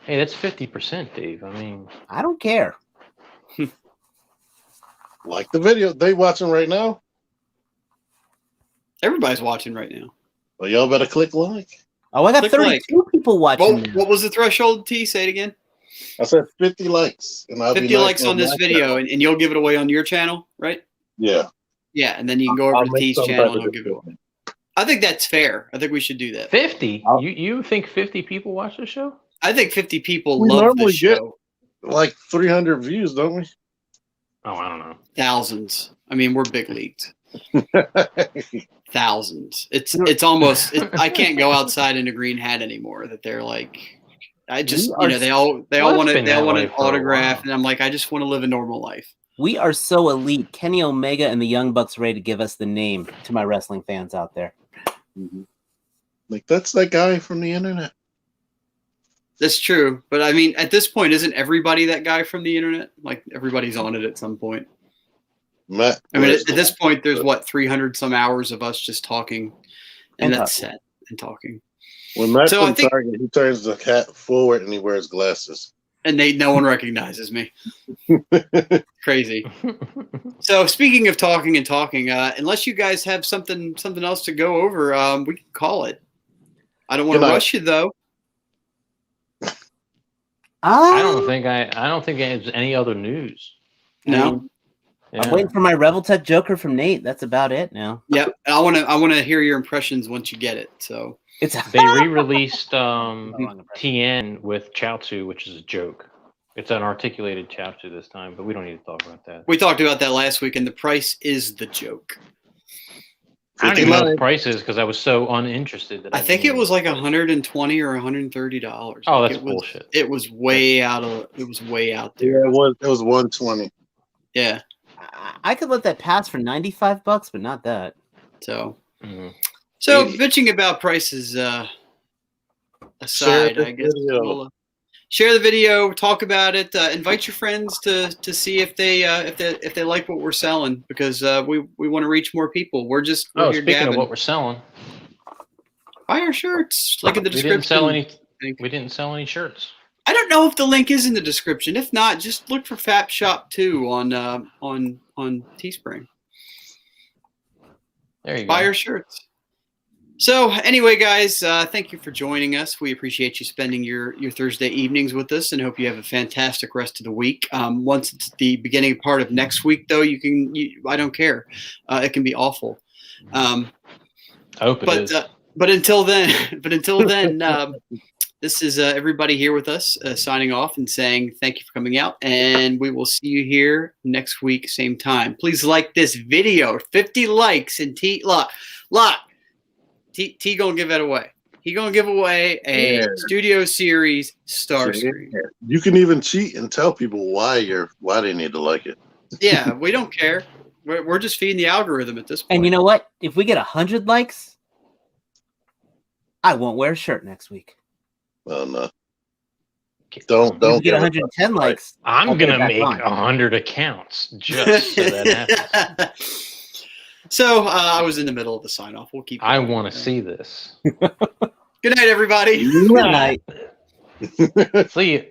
Hey, that's 50%, Dave. I mean, I don't care. Like the video. They watching right now? Everybody's watching right now. Well, y'all better click like. Oh, I got Click 32 people watching. What was the threshold, T? Say it again. I said 50 likes. And I'll 50 be nice likes on this my video, channel. and you'll give it away on your channel, right? Yeah. Yeah, and then you can go over I'll to make T's something channel and better he'll give it away. I think that's fair. I think we should do that. 50? You think 50 people watch the show? I think 50 people We love normally this show. Like 300 views, don't we? Oh, I don't know. Thousands. I mean, we're big leagues. Thousands. It's almost. I can't go outside in a green hat anymore. That they're like, I just they all want been that an way for a autograph, while. and I'm like, I just want to live a normal life. We are so elite. Kenny Omega and the Young Bucks ready to give us the name to my wrestling fans out there. Like, that's that guy from the internet. That's true, but I mean, at this point, isn't everybody that guy from the internet? Like everybody's on it at some point. Matt. I mean, at this point, there's what 300 some hours of us just talking, and And that's set and talking. When Matt's So I in think- Target, he turns the hat forward and he wears glasses. And no one recognizes me. Crazy. So speaking of talking and talking, unless you guys have something else to go over, we can call it. I don't want to Good night. rush you though. I don't think there's any other news. No. Yeah. I'm waiting for my Reveltech Joker from Nate. That's about it now. Yep. I want to hear your impressions once you get it. So It's They re-released Wrong impression. TN with Chaozu, which is a joke. It's an articulated Chaozu this time, but we don't need to talk about that. we talked about that last week, and the price is the joke. I don't even know what the 59. price is because I was so uninterested that I think it was like $120 or $130. Oh, Like, that's bullshit. It was way out of. It was way out Yeah, there. it was 120. Yeah. I could let that pass for $95, but not that. So. Mhm. So 80. bitching about prices aside, Share the I guess video. we'll share the video, talk about it, invite your friends to see if they like what we're selling, because we want to reach more people. We're here Speaking gabbing. of what we're selling, Buy our shirts. Link in the we didn't description. sell any shirts. I don't know if the link is in the description. If not, just look for Fap Shop 2 on Teespring. There you Buy go. our shirts. So anyway, guys, thank you for joining us. We appreciate you spending your Thursday evenings with us, and hope you have a fantastic rest of the week. Once it's the beginning part of next week, though, I don't care. It can be awful. I hope it is. But until then, this is everybody here with us signing off and saying thank you for coming out, and we will see you here next week, same time. Please like this video. 50 likes, and T gonna give that away. He gonna give away a Studio Series Starscreamer. You can even cheat and tell people why they need to like it. Yeah, we don't care. We're just feeding the algorithm at this point. And you know what? If we get 100 likes, I won't wear a shirt next week. Well, no. If we get give it 110 likes, I'm I'll put it gonna back make on. 100 accounts just so that happens. So I was in the middle of the sign off. We'll keep. I going. want to see this. Good night, everybody. Good night. See you.